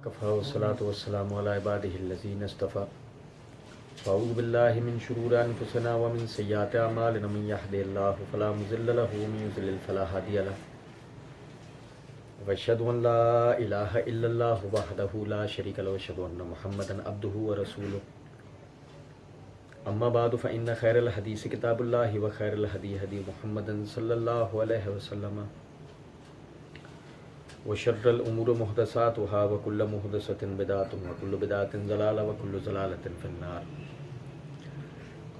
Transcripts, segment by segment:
کفا والصلاة والسلام علی عباده الذین اصطفى فاعوذ باللہ من شرور انفسنا ومن سیئات اعمالنا من یهد اللہ فلا مضل له ومن یضلل فلا ہادی له واشهد ان لا الہ الا اللہ وحدہ لا شریک له واشهد ان محمدا عبدہ ورسولہ اما بعد فإن خیر الحدیث کتاب اللہ وخیر الہدی ہدی محمد صلی اللہ علیہ وسلم وشر الامور محدثاتها وكل محدثة بدعة وكل بدعة ضلالة وكل ضلالة في النار.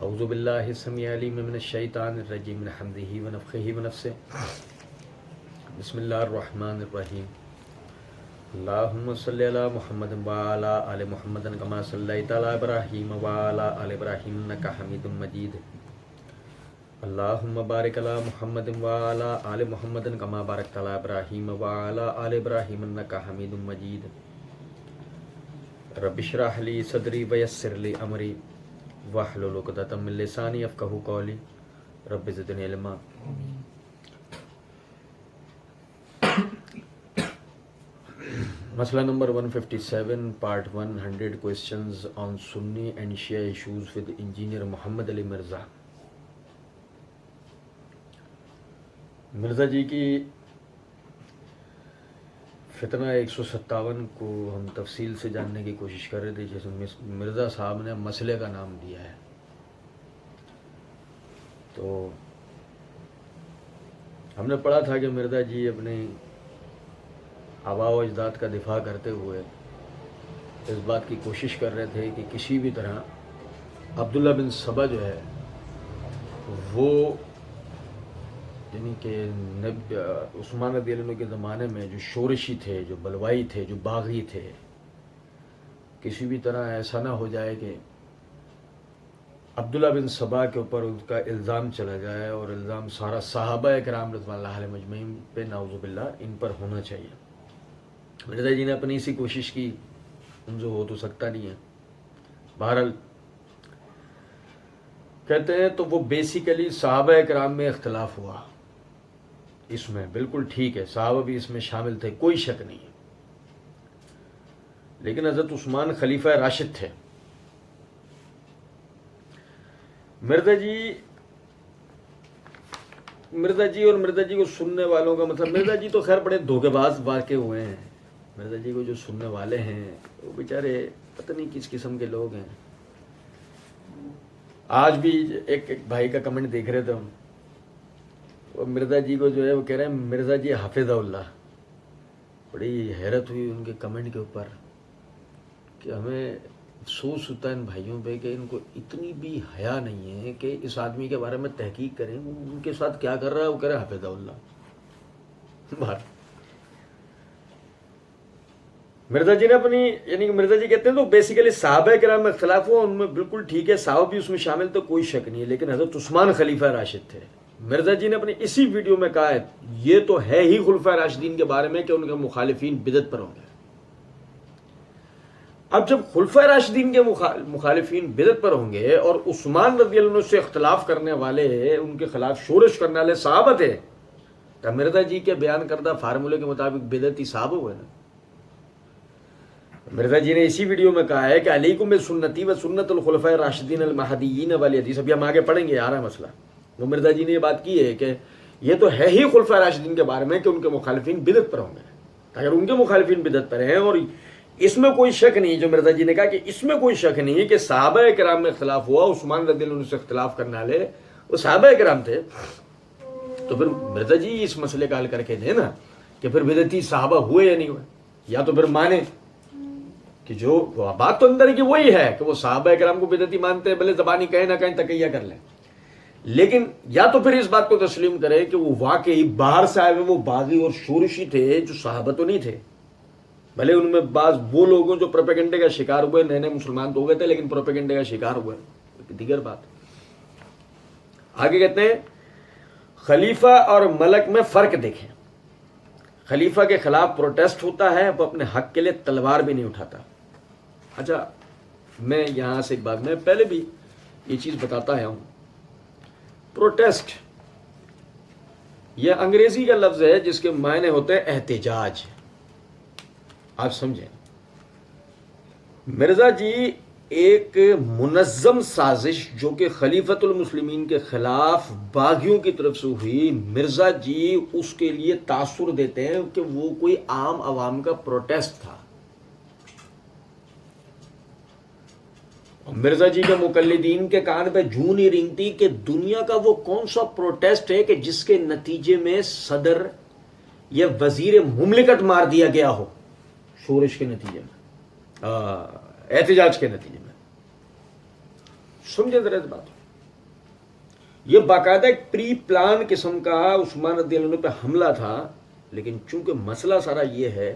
اعوذ باللہ السمیع العلیم من الشیطان الرجیم من حمزه ونفخه ونفثه. بسم اللہ الرحمن الرحیم. اللهم صل علی محمد وعلى آل محمد كما صلیت علی ابراہیم وعلى آل ابراہیم انک حمید مجید. اللهم بارک علی محمد وعلى آل محمد كما بارکت علی ابراہیم وعلى آل ابراہیم انک حمید مجید. رب اشرح لی صدری ویسر لی امری واحلل عقدۃ من لسانی یفقہوا قولی. رب زدنی علما. مسئلہ number 157 part 100 questions on Sunni and Shia issues with engineer محمد علی مرزا. مرزا جی کی فتنہ 157 کو ہم تفصیل سے جاننے کی کوشش کر رہے تھے، جیسے مرزا صاحب نے مسئلے کا نام دیا ہے. تو ہم نے پڑھا تھا کہ مرزا جی اپنے آباء و اجداد کا دفاع کرتے ہوئے اس بات کی کوشش کر رہے تھے کہ کسی بھی طرح عبداللہ بن سبا جو ہے وہ یعنی کہ عثمان رضی اللہ عنہ کے زمانے میں جو شورشی تھے، جو بلوائی تھے، جو باغی تھے، کسی بھی طرح ایسا نہ ہو جائے کہ عبداللہ بن سبا کے اوپر اس کا الزام چلا جائے، اور الزام سارا صحابہ کرام رضوان اللہ علیہ مجمعین پہ نعوذ باللہ ان پر ہونا چاہیے. مرزا جی نے اپنی اسی کوشش کی، ان سے ہو تو سکتا نہیں ہے. بہرحال کہتے ہیں تو وہ بیسیکلی صحابہ کرام میں اختلاف ہوا، اس میں بالکل ٹھیک ہے، صحابہ بھی اس میں شامل تھے، کوئی شک نہیں ہے. لیکن حضرت عثمان خلیفہ راشد تھے. مرزا جی اور مرزا جی کو سننے والوں کا مطلب، مرزا جی تو خیر بڑے دھوکے باز واقع ہوئے ہیں. مرزا جی کو جو سننے والے ہیں وہ بیچارے پتہ نہیں کس قسم کے لوگ ہیں. آج بھی ایک بھائی کا کمنٹ دیکھ رہے تھے ہم، وہ مرزا جی کو جو ہے وہ کہہ رہے ہیں مرزا جی حافظ اللہ. بڑی حیرت ہوئی ان کے کمنٹ کے اوپر کہ ہمیں افسوس ہوتا ہے ان بھائیوں پہ کہ ان کو اتنی بھی حیا نہیں ہے کہ اس آدمی کے بارے میں تحقیق کریں وہ ان کے ساتھ کیا کر رہا ہے. وہ کہہ رہے ہیں حافظ اللہ. مرزا جی نے اپنی یعنی کہ مرزا جی کہتے ہیں تو بیسیکلی صحابہ کرام میں اختلاف ہوا، ان میں بالکل ٹھیک ہے، صحابہ بھی اس میں شامل تو کوئی شک نہیں ہے، لیکن حضرت عثمان خلیفہ راشد تھے. مرزا جی نے اپنی اسی ویڈیو میں کہا ہے یہ تو ہے ہی خلفائے راشدین کے بارے میں کہ ان کے مخالفین بدعت پر ہوں گے. اب جب خلفائے راشدین کے مخالفین بدعت پر ہوں گے اور عثمان رضی اللہ عنہ سے اختلاف کرنے والے، ان کے خلاف شورش کرنے والے صحابہ تھے، تو مرزا جی کے بیان کردہ فارمولے کے مطابق بدعتی صحابہ ہوئے نا. مرزا جی نے اسی ویڈیو میں کہا ہے کہ علیکم بسنتی و سنت الخلفاء الراشدین المہدیین والی حدیث، ابھی ہم آگے پڑھیں گے، آ رہا ہے مسئلہ. وہ مرزا جی نے یہ بات کی ہے کہ یہ تو ہے ہی خلفاء راشدین کے بارے میں کہ ان کے مخالفین بدعت پر ہوں گے. اگر ان کے مخالفین بدعت پر ہیں، اور اس میں کوئی شک نہیں، جو مرزا جی نے کہا کہ اس میں کوئی شک نہیں کہ صحابہ کرام میں اختلاف ہوا، عثمان رضی اللہ عنہ سے اختلاف کرنے والے وہ صحابہ کرام تھے، تو پھر مرزا جی اس مسئلے کا حل کر کے دیں نا کہ پھر بدعتی صحابہ ہوئے یا نہیں ہوئے. یا تو پھر مانے کہ جو بات تو اندر کی وہی ہے کہ وہ صحابہ کرام کو بدعتی مانتے ہیں، بھلے زبانی کہیں نہ کہیں تقیہ کر لیں، لیکن یا تو پھر اس بات کو تسلیم کرے کہ وہ واقعی باہر سے آئے ہوئے وہ باغی اور شورشی تھے جو صحابہ تو نہیں تھے. بھلے ان میں بعض وہ لوگ جو پروپیگنڈے کا شکار ہوئے، نئے نئے مسلمان تو ہو گئے تھے لیکن پروپیگنڈے کا شکار ہوئے، دیگر بات. آگے کہتے ہیں خلیفہ اور ملک میں فرق دیکھیں. خلیفہ کے خلاف پروٹیسٹ ہوتا ہے، وہ اپنے حق کے لیے تلوار بھی نہیں اٹھاتا. اچھا میں یہاں سے ایک بات، میں پہلے بھی یہ چیز بتاتا ہے ہوں، پروٹیسٹ یہ انگریزی کا لفظ ہے جس کے معنی ہوتے ہیں احتجاج. آپ سمجھیں، مرزا جی ایک منظم سازش جو کہ خلیفۃ المسلمین کے خلاف باغیوں کی طرف سے ہوئی، مرزا جی اس کے لیے تاثر دیتے ہیں کہ وہ کوئی عام عوام کا پروٹیسٹ تھا. مرزا جی کے مقلدین کے کان پہ جوں نہیں رینگتی کہ دنیا کا وہ کون سا پروٹیسٹ ہے کہ جس کے نتیجے میں صدر یا وزیر مملکت مار دیا گیا ہو، شورش کے نتیجے میں، احتجاج کے نتیجے میں. سمجھے ذرا اس بات. یہ باقاعدہ ایک پری پلان قسم کا عثمان رضی اللہ عنہ پہ حملہ تھا، لیکن چونکہ مسئلہ سارا یہ ہے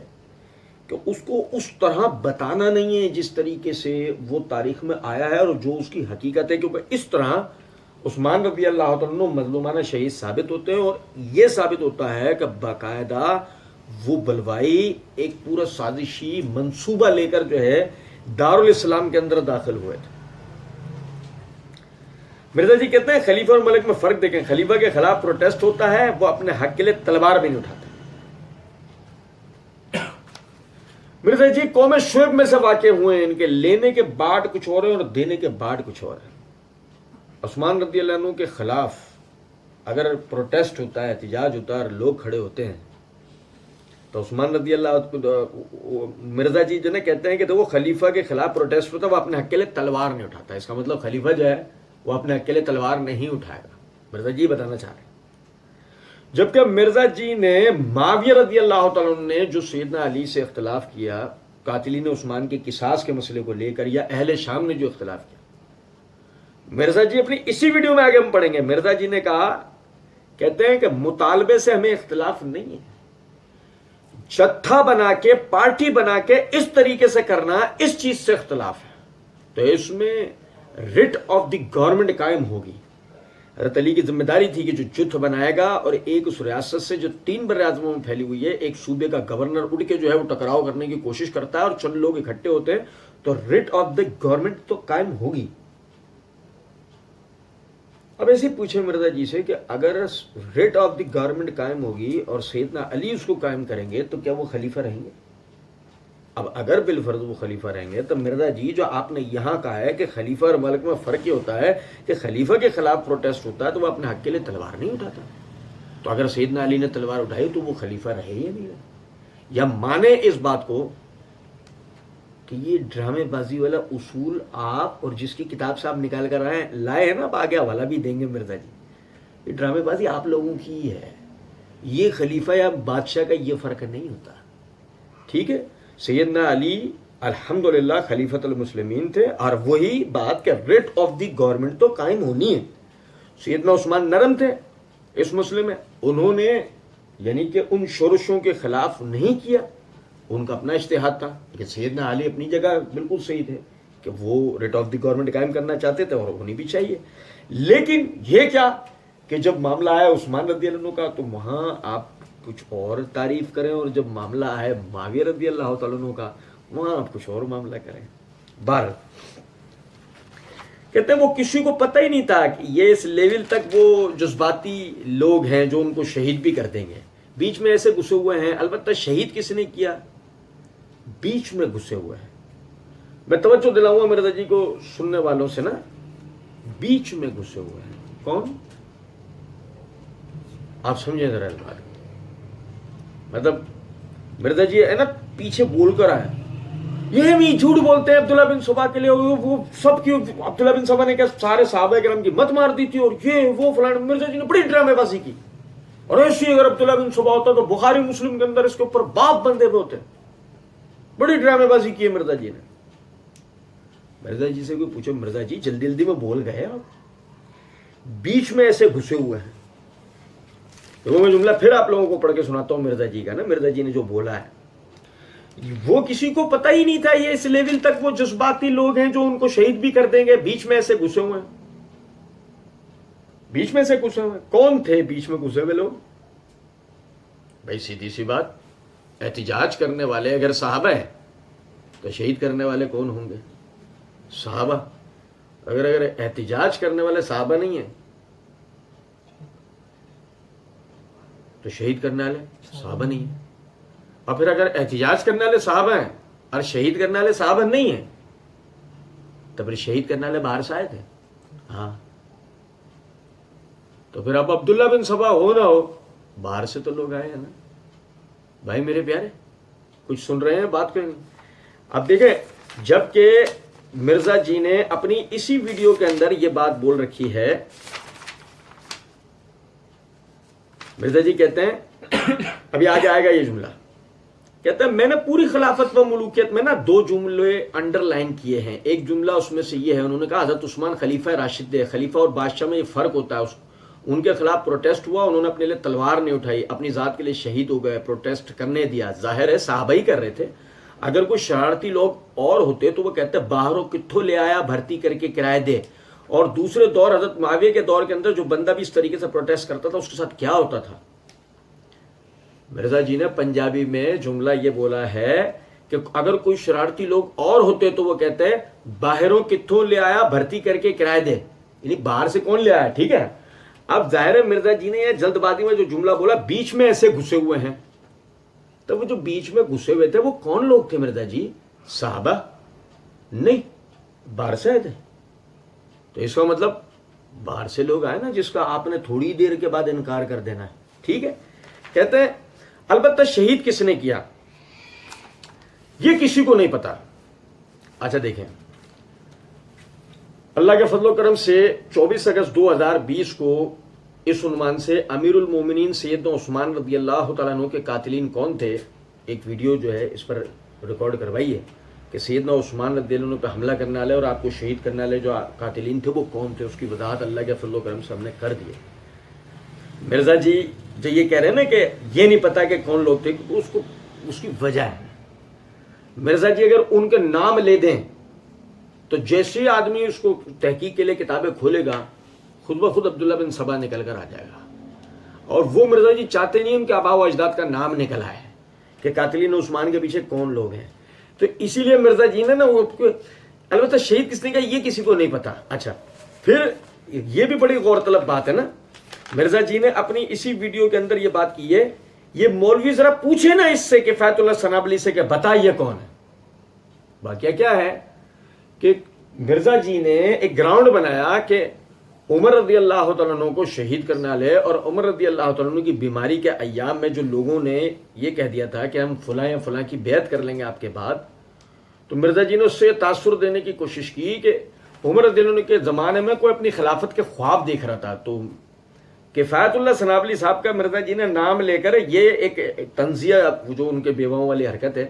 کہ اس کو اس طرح بتانا نہیں ہے جس طریقے سے وہ تاریخ میں آیا ہے اور جو اس کی حقیقت ہے، کیونکہ اس طرح عثمان رضی اللہ عنہ مظلومانہ شہید ثابت ہوتے ہیں، اور یہ ثابت ہوتا ہے کہ باقاعدہ وہ بلوائی ایک پورا سازشی منصوبہ لے کر جو ہے دارالاسلام کے اندر داخل ہوئے تھے. مرزا جی کہتے ہیں خلیفہ اور ملک میں فرق دیکھیں، خلیفہ کے خلاف پروٹیسٹ ہوتا ہے وہ اپنے حق کے لیے تلوار بھی نہیں اٹھاتے. مرزا جی قوم شعیب میں سے واقع ہوئے ہیں، ان کے لینے کے بعد کچھ اور ہے اور دینے کے بعد کچھ اور ہے. عثمان رضی اللہ عنہ کے خلاف اگر پروٹیسٹ ہوتا ہے، احتجاج ہوتا ہے اور لوگ کھڑے ہوتے ہیں تو عثمان رضی اللہ مرزا جی جو کہتے ہیں کہ وہ خلیفہ کے خلاف پروٹیسٹ ہوتا ہے وہ اپنے حق کے لیے تلوار نہیں اٹھاتا. اس کا مطلب خلیفہ جو ہے وہ اپنے حق کے لیے تلوار نہیں اٹھائے گا. مرزا جی بتانا چاہ رہے ہیں. جبکہ مرزا جی نے معاویہ رضی اللہ تعالیٰ عنہ نے جو سیدنا علی سے اختلاف کیا قاتلین عثمان کے قصاص کے مسئلے کو لے کر، یا اہل شام نے جو اختلاف کیا، مرزا جی اپنی اسی ویڈیو میں آگے ہم پڑھیں گے، مرزا جی نے کہا، کہتے ہیں کہ مطالبے سے ہمیں اختلاف نہیں ہے، جتھا بنا کے پارٹی بنا کے اس طریقے سے کرنا اس چیز سے اختلاف ہے. تو اس میں رٹ آف دی گورنمنٹ قائم ہوگی. حضرت علی کی ذمہ داری تھی کہ جو جتھ بنائے گا، اور ایک اس ریاست سے جو 3 بر اعظموں میں پھیلی ہوئی ہے، ایک صوبے کا گورنر اڑ کے جو ہے وہ ٹکراؤ کرنے کی کوشش کرتا ہے اور چند لوگ اکٹھے ہوتے ہیں تو رٹ آف دی گورنمنٹ تو قائم ہوگی. اب ایسے پوچھیں مرزا جی سے کہ اگر ریٹ آف دی گورنمنٹ قائم ہوگی اور سیدنا علی اس کو قائم کریں گے تو کیا وہ خلیفہ رہیں گے؟ اب اگر بالفرض وہ خلیفہ رہیں گے تو مرزا جی جو آپ نے یہاں کہا ہے کہ خلیفہ اور ملک میں فرق یہ ہوتا ہے کہ خلیفہ کے خلاف پروٹیسٹ ہوتا ہے تو وہ اپنے حق کے لیے تلوار نہیں اٹھاتا، تو اگر سیدنا علی نے تلوار اٹھائی تو وہ خلیفہ رہے یا نہیں رہے؟ یا مانے اس بات کو کہ یہ ڈرامے بازی والا اصول آپ اور جس کی کتاب سے آپ نکال کر لائے ہیں نا، آپ آگے حوالہ بھی دیں گے مرزا جی، یہ ڈرامے بازی آپ لوگوں کی ہی ہے. یہ خلیفہ یا بادشاہ کا یہ فرق نہیں ہوتا. ٹھیک ہے، سیدنا علی الحمدللہ خلیفۃ المسلمین تھے، اور وہی بات کہ ریٹ آف دی گورنمنٹ تو قائم ہونی ہے. سیدنا عثمان نرم تھے اس مسئلے میں، انہوں نے یعنی کہ ان شورشوں کے خلاف نہیں کیا، ان کا اپنا اجتہاد تھا. لیکن سیدنا علی اپنی جگہ بالکل صحیح تھے کہ وہ ریٹ آف دی گورنمنٹ قائم کرنا چاہتے تھے اور ہونی بھی چاہیے. لیکن یہ کیا کہ جب معاملہ آیا عثمان رضی اللہ عنہ کا تو وہاں آپ کچھ اور تعریف کریں، اور جب معاملہ ہے معاویہ رضی اللہ تعالیٰ عنہ کا وہاں آپ کچھ اور معاملہ کریں. بہر کہتے ہیں وہ کسی کو پتہ ہی نہیں تھا کہ یہ اس لیول تک وہ جذباتی لوگ ہیں جو ان کو شہید بھی کر دیں گے. بیچ میں ایسے گھسے ہوئے ہیں، البتہ شہید کس نے کیا؟ بیچ میں گھسے ہوئے ہیں. میں توجہ دلاؤں گا مرزا جی کو سننے والوں سے نا، بیچ میں گھسے ہوئے ہیں. کون؟ آپ سمجھیں ذرا اس بات. مطلب مرزا جی ہے نا پیچھے بول کر آئے، یہ بھی جھوٹ بولتے ہیں عبداللہ بن صبا کے لیے، وہ سب کی عبداللہ بن صبا نے کیا سارے صحابہ کرام کی مت مار دی تھی، اور یہ وہ فلاں. مرزا جی نے بڑی ڈرامے بازی کی، اور ایسی اگر عبداللہ بن صبا ہوتا تو بخاری مسلم کے اندر اس کے اوپر باپ بندے ہوئے ہوتے. بڑی ڈرامے بازی کی ہے مرزا جی نے. مرزا جی سے کوئی پوچھو، مرزا جی جلدی جلدی میں بول گئے آپ، بیچ میں ایسے گھسے ہوئے ہیں. تو میں جملہ پھر آپ لوگوں کو پڑھ کے سناتا ہوں مرزا جی کا نا، مرزا جی نے جو بولا ہے وہ کسی کو پتہ ہی نہیں تھا. یہ اس لیول تک وہ جذباتی لوگ ہیں جو ان کو شہید بھی کر دیں گے. بیچ میں ایسے گھسے ہوئے ہیں، بیچ میں سے گھسے ہوئے. کون تھے بیچ میں گھسے ہوئے لوگ؟ بھائی سیدھی سی بات، احتجاج کرنے والے اگر صحابہ ہیں تو شہید کرنے والے کون ہوں گے؟ صحابہ. اگر احتجاج کرنے والے صحابہ نہیں ہیں تو شہید کرنے والے صحابہ نہیں ہیں. اور پھر اگر احتجاج کرنے والے صحابہ ہیں اور شہید کرنے والے صحابہ نہیں ہیں تو پھر شہید کرنے والے باہر سے آئے تھے. ہاں تو پھر اب عبداللہ بن سبا ہو نہ ہو, باہر سے تو لوگ آئے ہیں نا. بھائی میرے پیارے, کچھ سن رہے ہیں بات کریں. اب دیکھیں, جب کہ مرزا جی نے اپنی اسی ویڈیو کے اندر یہ بات بول رکھی ہے, مرزا جی کہتے ہیں, ابھی آگے آئے گا یہ جملہ, کہتے ہیں میں نے پوری خلافت و ملوکیت میں نا 2 جملے انڈر لائن کیے ہیں. ایک جملہ اس میں سے یہ ہے, انہوں نے کہا حضرت عثمان خلیفہ راشد ہے. خلیفہ اور بادشاہ میں یہ فرق ہوتا ہے. ان کے خلاف پروٹیسٹ ہوا, انہوں نے اپنے لیے تلوار نہیں اٹھائی, اپنی ذات کے لیے شہید ہو گئے, پروٹیسٹ کرنے دیا. ظاہر ہے صحابہ ہی کر رہے تھے. اگر کوئی شرارتی لوگ اور ہوتے تو وہ کہتے باہروں کتھوں لے آیا, بھرتی کر کے کرائے دے. اور دوسرے دور حضرت معاویہ کے دور کے اندر جو بندہ بھی اس طریقے سے پروٹیسٹ کرتا تھا اس کے ساتھ کیا ہوتا تھا. مرزا جی نے پنجابی میں جملہ یہ بولا ہے کہ اگر کوئی شرارتی لوگ اور ہوتے تو وہ کہتے باہروں کتھوں لے آیا, بھرتی کر کے کرائے دے. یعنی باہر سے کون لے آیا, ٹھیک ہے. اب ظاہر ہے مرزا جی نے یہ جلد بازی میں جو جملہ بولا, بیچ میں ایسے گھسے ہوئے ہیں. تو وہ جو بیچ میں گھسے ہوئے تھے وہ کون لوگ تھے مرزا جی؟ صحابہ نہیں, باہر سے آئے تھے. تو اس کا مطلب باہر سے لوگ آئے نا, جس کا آپ نے تھوڑی دیر کے بعد انکار کر دینا ہے. ٹھیک ہے. کہتے ہیں البتہ شہید کس نے کیا یہ کسی کو نہیں پتا. اچھا دیکھیں, اللہ کے فضل و کرم سے 24 اگست 2020 کو اس عنوان سے امیر المومنین سیدنا عثمان رضی اللہ تعالیٰ عنہ کے قاتلین کون تھے, ایک ویڈیو جو ہے اس پر ریکارڈ کروائی ہے کہ سیدنا عثمان رضی اللہ عنہ پہ حملہ کرنے والے اور آپ کو شہید کرنے والے جو قاتلین تھے وہ کون تھے, اس کی وضاحت اللہ کے فضل و کرم سے ہم نے کر دی ہے. مرزا جی جو یہ کہہ رہے ہیں نا کہ یہ نہیں پتا کہ کون لوگ تھے, اس کی وجہ ہے. مرزا جی اگر ان کے نام لے دیں تو جیسے آدمی اس کو تحقیق کے لیے کتابیں کھولے گا, خود بخود عبداللہ بن سبا نکل کر آ جائے گا. اور وہ مرزا جی چاہتے نہیں ان کے آبا و اجداد کا نام نکل آئے کہ قاتلین عثمان کے پیچھے کون لوگ ہیں. تو اسی لیے مرزا جی نے نا وہ, البتہ شہید کس نے کہا یہ کسی کو نہیں پتا. اچھا پھر یہ بھی بڑی غور طلب بات ہے نا, مرزا جی نے اپنی اسی ویڈیو کے اندر یہ بات کی ہے, یہ مولوی ذرا پوچھے نا اس سے کفایت اللہ ثنابلی سے کہ بتائیے کون ہے. واقعہ کیا ہے کہ مرزا جی نے ایک گراؤنڈ بنایا کہ عمر رضی اللہ تعالیٰ عنہ کو شہید کرنے والے اور عمر رضی اللہ تعالیٰ عنہ کی بیماری کے ایام میں جو لوگوں نے یہ کہہ دیا تھا کہ ہم فلاں یا فلاں کی بیعت کر لیں گے آپ کے بعد, تو مرزا جی نے اس سے تاثر دینے کی کوشش کی کہ عمر رضی اللہ عنہ کے زمانے میں کوئی اپنی خلافت کے خواب دیکھ رہا تھا. تو کفایت اللہ ثنابلی صاحب کا مرزا جی نے نام لے کر یہ ایک تنزیہ, جو ان کے بیواؤں والی حرکت ہے,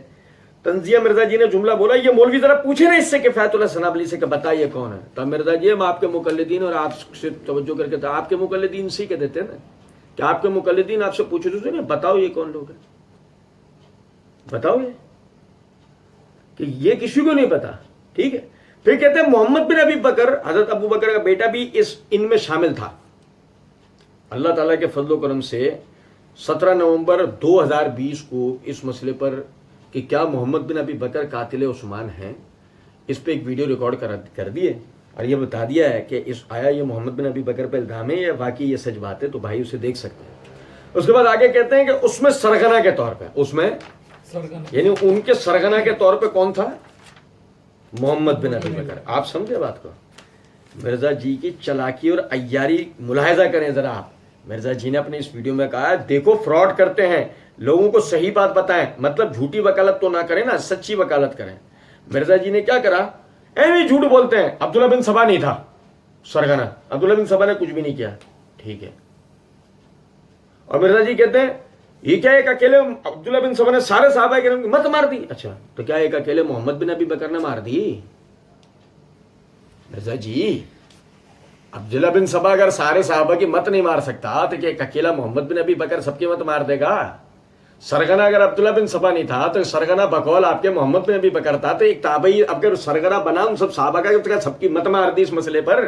تنزیہ مرزا جی نے جملہ بولا یہ مولوی ذرا پوچھے نا اس سے کفایت اللہ ثنابلی سے کہ بتائیے کون ہے. تو مرزا جی ہم آپ کے مقلدین, اور آپ سے توجہ کر کے تھا آپ کے مقلدین سے کہ دیتے ہیں نا کہ آپ کے مقلدین آپ سے پوچھے تو نا بتاؤ یہ کون لوگ ہیں, بتاؤ یہ, کہ یہ کسی کو نہیں پتا. ٹھیک ہے. پھر کہتے ہیں محمد بن ابی بکر, حضرت ابو بکر کا بیٹا بھی ان میں شامل تھا. اللہ تعالیٰ کے فضل و کرم سے 17 نومبر 2020 کو اس مسئلے پر کہ کیا محمد بن ابی بکر قاتل عثمان ہیں, اس پہ ایک ویڈیو ریکارڈ کر دیے اور یہ بتا دیا ہے کہ آیا یہ محمد بن ابی بکر پہ الزام ہے یا واقعی یہ سچ بات ہے, تو بھائی اسے دیکھ سکتے ہیں. اس کے بعد آگے کہتے ہیں کہ اس میں سرغنہ کے طور پہ, اس میں یعنی ان کے سرغنہ کے طور پہ کون تھا؟ محمد بن ابی بکر. آپ سمجھے بات کو؟ مرزا جی کی چلاکی اور عیاری ملاحظہ کریں ذرا آپ. مرزا جی نے اپنے اس ویڈیو میں کہا دیکھو فراڈ کرتے ہیں, لوگوں کو صحیح بات بتائیں, مطلب جھوٹی وکالت تو نہ کریں نا, سچی وکالت کریں. مرزا جی نے کیا کرا, ایویں جھوٹ بولتے ہیں عبداللہ بن سبا نہیں تھا سرغنہ, عبداللہ بن سبا نے کچھ بھی نہیں کیا. ٹھیک ہے. اور مرزا جی کہتے ہیں یہ کیا ایک اکیلے عبداللہ بن سبا نے سارے صحابہ کرام کی مت مار دی؟ اچھا تو کیا ایک اکیلے محمد بن ابی بکر نے مار دی؟ مرزا جی عبداللہ بن سبا اگر سارے صحابہ کی مت نہیں مار سکتا تو کہ ایک اکیلا محمد بن ابی بکر سب کی مت مار دے گا؟ سرغنہ اگر عبداللہ بن سبا نہیں تھا تو سرغنہ بقول آپ کے محمد بن ابی بکر تھا, تو ایک تابعی اگر سرغنہ بنا ان سب صحابہ کا سب کی مت مار دی اس مسئلے پر.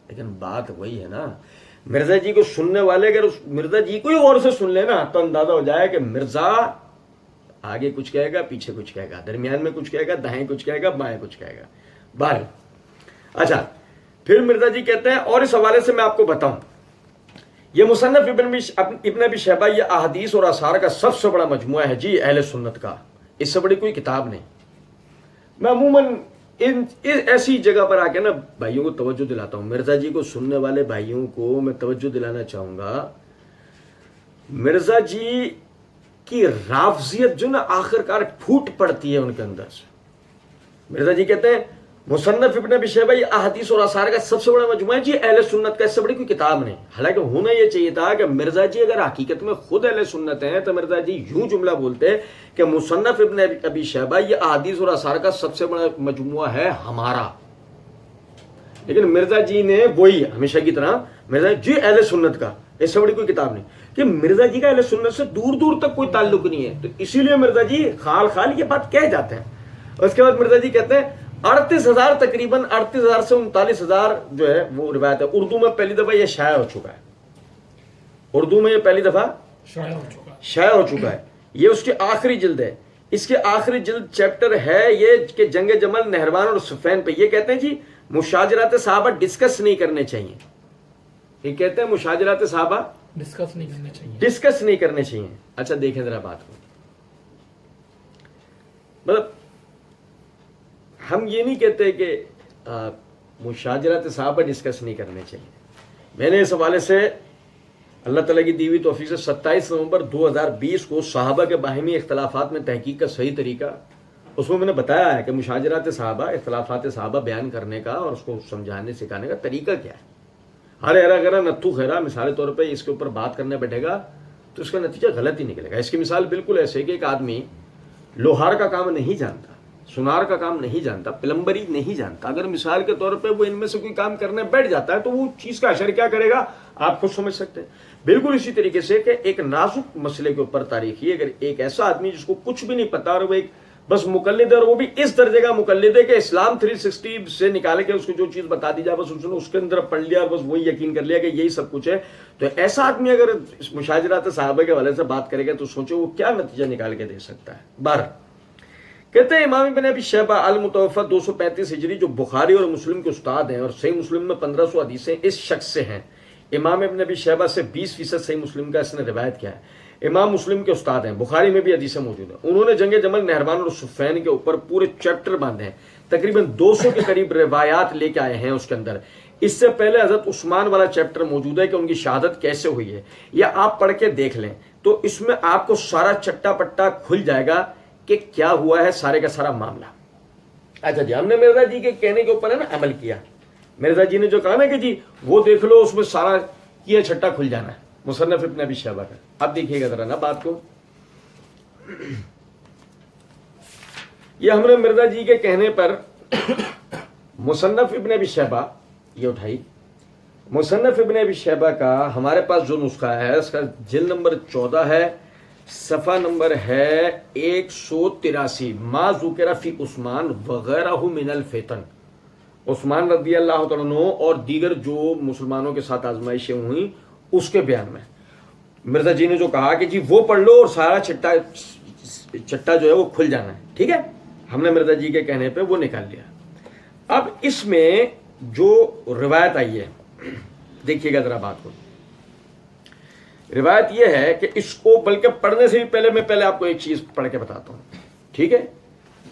لیکن بات وہی ہے نا, مرزا جی کو سننے والے اگر مرزا جی کو ہی غور سے سن لینا تو اندازہ ہو جائے کہ مرزا آگے کچھ کہے گا, پیچھے کچھ کہے گا, درمیان میں کچھ کہے گا, دائیں کچھ کہے گا, بائیں کچھ کہے گا. بہر اچھا پھر مرزا جی کہتے ہیں اور اس حوالے سے میں آپ کو بتاؤں, یہ مصنف ابن ابی شیبہ یہ احادیث اور آثار کا سب سے بڑا مجموعہ ہے جی اہل سنت کا, اس سے بڑی کوئی کتاب نہیں. میں عموماً ایسی جگہ پر آ کے نا بھائیوں کو توجہ دلاتا ہوں, مرزا جی کو سننے والے بھائیوں کو میں توجہ دلانا چاہوں گا, مرزا جی کی رافضیت جو نا آخر کار پھوٹ پڑتی ہے ان کے اندر سے. مرزا جی کہتے ہیں مصنف ابن ابی شیبہ یہ احادیث اور آثار کا سب سے بڑا مجموعہ ہے جی, اہل سنت کا اس سے بڑی کوئی کتاب نہیں. حالانکہ ہونا یہ چاہیے تھا کہ مرزا جی اگر حقیقت میں خود اہل سنت ہیں تو مرزا جی یوں جملہ بولتے کہ مصنف ابن ابی شیبہ یہ احادیث اور آثار کا سب سے بڑا مجموعہ ہے ہمارا. لیکن مرزا جی نے وہی ہمیشہ کی طرح مرزا جی اہل سنت کا اس سے بڑی کوئی کتاب نہیں, کہ مرزا جی کا اہل سنت سے دور دور تک کوئی تعلق نہیں ہے. تو اسی لیے مرزا جی خال خال یہ بات کہہ جاتے ہیں. اس کے بعد مرزا جی کہتے ہیں 38,000 تقریباً 38,000 سے 39,000 جو ہے وہ روایت ہے. اردو میں پہلی دفعہ یہ شائع ہو چکا ہے, اردو میں یہ پہلی دفعہ شائع ہو چکا ہے. یہ اس کی آخری جلد ہے. اس کے آخری جلد چیپٹر ہے یہ کہ جنگ جمل, نہروان اور صفین پہ. یہ کہتے ہیں جی مشاجرات صحابہ ڈسکس نہیں کرنے چاہیے. یہ کہتے ہیں مشاجرات صحابہ ڈسکس نہیں کرنے چاہیے. اچھا دیکھیں ذرا بات کو, مطلب ہم یہ نہیں کہتے کہ مشاجرات صحابہ ڈسکس نہیں کرنے چاہیے. میں نے اس حوالے سے اللہ تعالیٰ کی دی ہوئی توفیق سے 27 نومبر 2020 کو صحابہ کے باہمی اختلافات میں تحقیق کا صحیح طریقہ, اس میں نے بتایا ہے کہ مشاجرات صحابہ, اختلافات صحابہ بیان کرنے کا اور اس کو سمجھانے سکھانے کا طریقہ کیا ہے. ہر ایرا گرا نتھو خیرا مثال طور پہ اس کے اوپر بات کرنے بیٹھے گا تو اس کا نتیجہ غلط ہی نکلے گا. اس کی مثال بالکل ایسے کہ ایک آدمی لوہار کا کام نہیں جانتا, سنار کا کام نہیں جانتا, پلمبری نہیں جانتا, اگر مثال کے طور پہ وہ ان میں سے کوئی کام کرنے بیٹھ جاتا ہے تو وہ چیز کا اثر کیا کرے گا آپ خود سمجھ سکتے ہیں. بالکل اسی طریقے سے کہ ایک نازک مسئلے کے اوپر تاریخی اگر ایک ایسا آدمی جس کو کچھ بھی نہیں پتا اور وہ ایک بس مقلد ہے, اور وہ بھی اس درجے کا مقلد ہے کہ اسلام 360 سے نکال کے اس کو جو چیز بتا دی جائے بس اس نے اس کے اندر پڑھ لیا اور بس وہی یقین کر لیا کہ یہی سب کچھ ہے, تو ایسا آدمی اگر اس مشاجرات صحابہ کے حوالے سے بات کرے گا تو سوچو وہ کیا نتیجہ نکال کے دے سکتا ہے. بہرحال کہتے ہیں امام ابن ابی شیبہ المتوفی 235 ہجری جو بخاری اور مسلم کے استاد ہیں اور صحیح مسلم میں 1500 حدیثیں اس شخص سے ہیں. امام ابن ابی شیبہ سے 20% صحیح مسلم کا اس نے روایت کیا ہے. امام مسلم کے استاد ہیں, بخاری میں بھی حدیثیں موجود ہیں. انہوں نے جنگ جمل, نہروان اور صفین کے اوپر پورے چیپٹر باندھے ہیں, تقریباً 200 کے قریب روایات لے کے آئے ہیں اس کے اندر. اس سے پہلے حضرت عثمان والا چیپٹر موجود ہے کہ ان کی شہادت کیسے ہوئی ہے, یا آپ پڑھ کے دیکھ لیں تو اس میں آپ کو سارا چٹا پٹا کھل جائے گا کہ کیا ہوا ہے سارے کا سارا معاملہ. اچھا جی, ہم نے مرزا جی کے کہنے کے اوپر ہے نا عمل کیا. مرزا جی نے جو کہا نا کہ جی وہ دیکھ لو اس میں سارا کیا چھٹا کھل جانا ہے مصنف ابن ابی شیبہ کا. اب دیکھیے گا ذرا نا بات کو, یہ ہم نے مرزا جی کے کہنے پر مصنف ابن ابی شیبہ یہ اٹھائی. مصنف ابن ابی شیبہ کا ہمارے پاس جو نسخہ ہے اس کا جلد نمبر 14 ہے, صفحہ نمبر ہے 183, ما ذکر فی عثمان وغیرہ من الفتن. عثمان رضی اللہ تعالیٰ عنہ اور دیگر جو مسلمانوں کے ساتھ آزمائشیں ہوئیں اس کے بیان میں مرزا جی نے جو کہا کہ جی وہ پڑھ لو اور سارا چٹا جو ہے وہ کھل جانا ہے. ٹھیک ہے, ہم نے مرزا جی کے کہنے پہ وہ نکال لیا. اب اس میں جو روایت آئی ہے دیکھیے گا ذرا بات کو. روایت یہ ہے کہ اس کو بلکہ پڑھنے سے بھی پہلے میں آپ کو ایک چیز پڑھ کے بتاتا ہوں. ٹھیک ہے,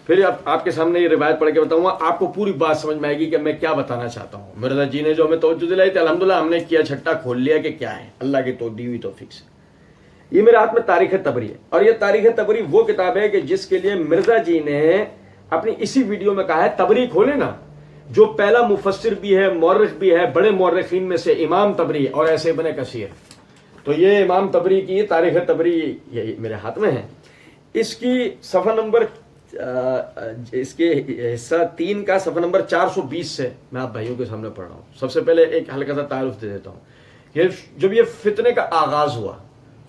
پھر آپ کے سامنے یہ روایت پڑھ کے بتاؤں گا, آپ کو پوری بات سمجھ میں آئے گی کہ میں کیا بتانا چاہتا ہوں. مرزا جی نے جو ہمیں توجہ دلائی تھی الحمدللہ ہم نے کیا چھٹا کھول لیا کہ کیا ہے اللہ کی تو دی ہوئی توفیق سے. یہ میرے ہاتھ میں تاریخ تبری ہے, اور یہ تاریخ تبری وہ کتاب ہے کہ جس کے لیے مرزا جی نے اپنی اسی ویڈیو میں کہا ہے تبری کھولے نا, جو پہلا مفسر بھی ہے مورخ بھی ہے بڑے مورخین میں سے امام تبری اور ایسے ابن کثیر. تو یہ امام تبری کی تاریخ تبری یہ میرے ہاتھ میں ہے. اس کی صفحہ نمبر اس کے حصہ 3 کا صفحہ نمبر 420 سے میں آپ بھائیوں کے سامنے پڑھ رہا ہوں. سب سے پہلے ایک ہلکا سا تعارف دے دیتا ہوں. جب یہ فتنے کا آغاز ہوا,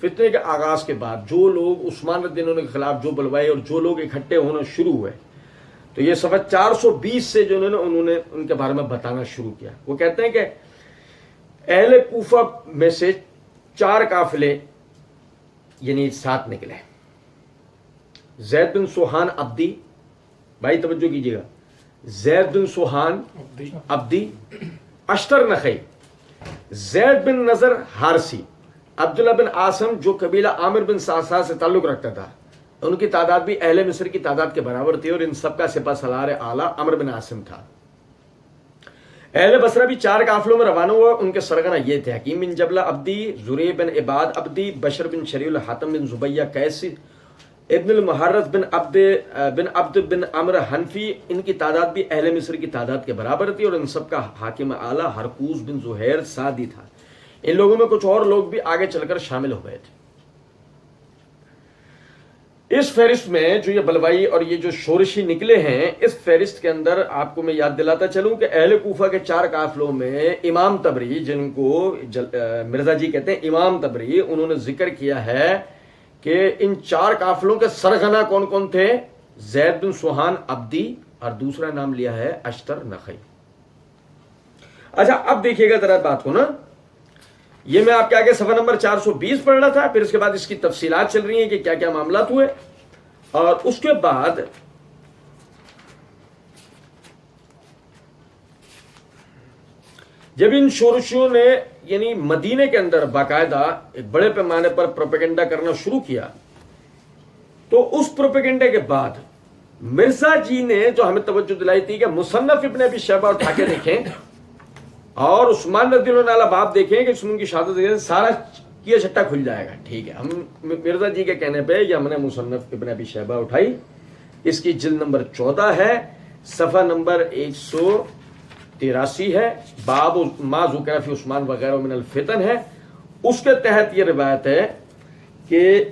فتنے کے آغاز کے بعد جو لوگ عثمان رضی اللہ عنہ کے خلاف جو بلوائے اور جو لوگ اکٹھے ہونا شروع ہوئے, تو یہ صفحہ 420 سے جو انہوں نے ان کے بارے میں بتانا شروع کیا. وہ کہتے ہیں کہ اہل کوفہ میں سے 4 قافلے یعنی 7 نکلے. زید بن سوحان عبدی, بھائی توجہ کیجیے گا, زید بن سوحان عبدی, اشتر نخعی, زید بن نظر حارسی, عبداللہ بن عاصم جو قبیلہ عامر بن صعصع سے تعلق رکھتا تھا, ان کی تعداد بھی اہل مصر کی تعداد کے برابر تھی اور ان سب کا سپہ سالار اعلیٰ عمرو بن عاصم تھا۔ اہل بصرہ بھی 4 قافلوں میں روانہ ہوا، ان کے سرغنہ یہ تھے: حکیم بن جبلہ عبدی، زریع بن عباد عبدی، بشر بن شریع، حاتم بن زبیہ قیسی، ابن المحرز بن عبد بن عمرو حنفی۔ ان کی تعداد بھی اہل مصر کی تعداد کے برابر تھی اور ان سب کا حاکم اعلیٰ ہرقوز بن زہیر سعدی تھا۔ ان لوگوں میں کچھ اور لوگ بھی آگے چل کر شامل ہو گئے تھے۔ اس فہرست میں جو یہ بلوائی اور یہ جو شورشی نکلے ہیں، اس فہرست کے اندر آپ کو میں یاد دلاتا چلوں کہ اہل کوفہ کے 4 قافلوں میں امام طبری، جن کو مرزا جی کہتے ہیں امام طبری، انہوں نے ذکر کیا ہے کہ ان 4 قافلوں کے سرغنہ کون کون تھے؟ زید بن سوحان عبدی، اور دوسرا نام لیا ہے اشتر نخعی۔ اچھا اب دیکھیے گا ذرا بات کو نا، یہ میں آپ کے آگے صفحہ نمبر 420 پڑھ رہا تھا، پھر اس کے بعد اس کی تفصیلات چل رہی ہیں کہ کیا کیا معاملات ہوئے، اور اس کے بعد جب ان شورشیوں نے یعنی مدینے کے اندر باقاعدہ ایک بڑے پیمانے پر پروپیگنڈا کرنا شروع کیا، تو اس پروپیگنڈے کے بعد مرزا جی نے جو ہمیں توجہ دلائی تھی کہ مصنف ابن ابی شیبہ اٹھا کے دیکھیں اور عثمان رضی اللہ عنہ باب دیکھیں کہ ان کی شہادت دیکھیں، سارا کیا چھٹا کھل جائے گا۔ ٹھیک ہے، ہم مرزا جی کے کہنے پہ یہ ہم نے مصنف ابن ابی شیبہ اٹھائی، اس کی جلد نمبر 14 ہے، صفحہ نمبر 183 ہے، باب ما ذکر فی عثمان وغیرہ من الفتن ہے۔ اس کے تحت یہ روایت ہے کہ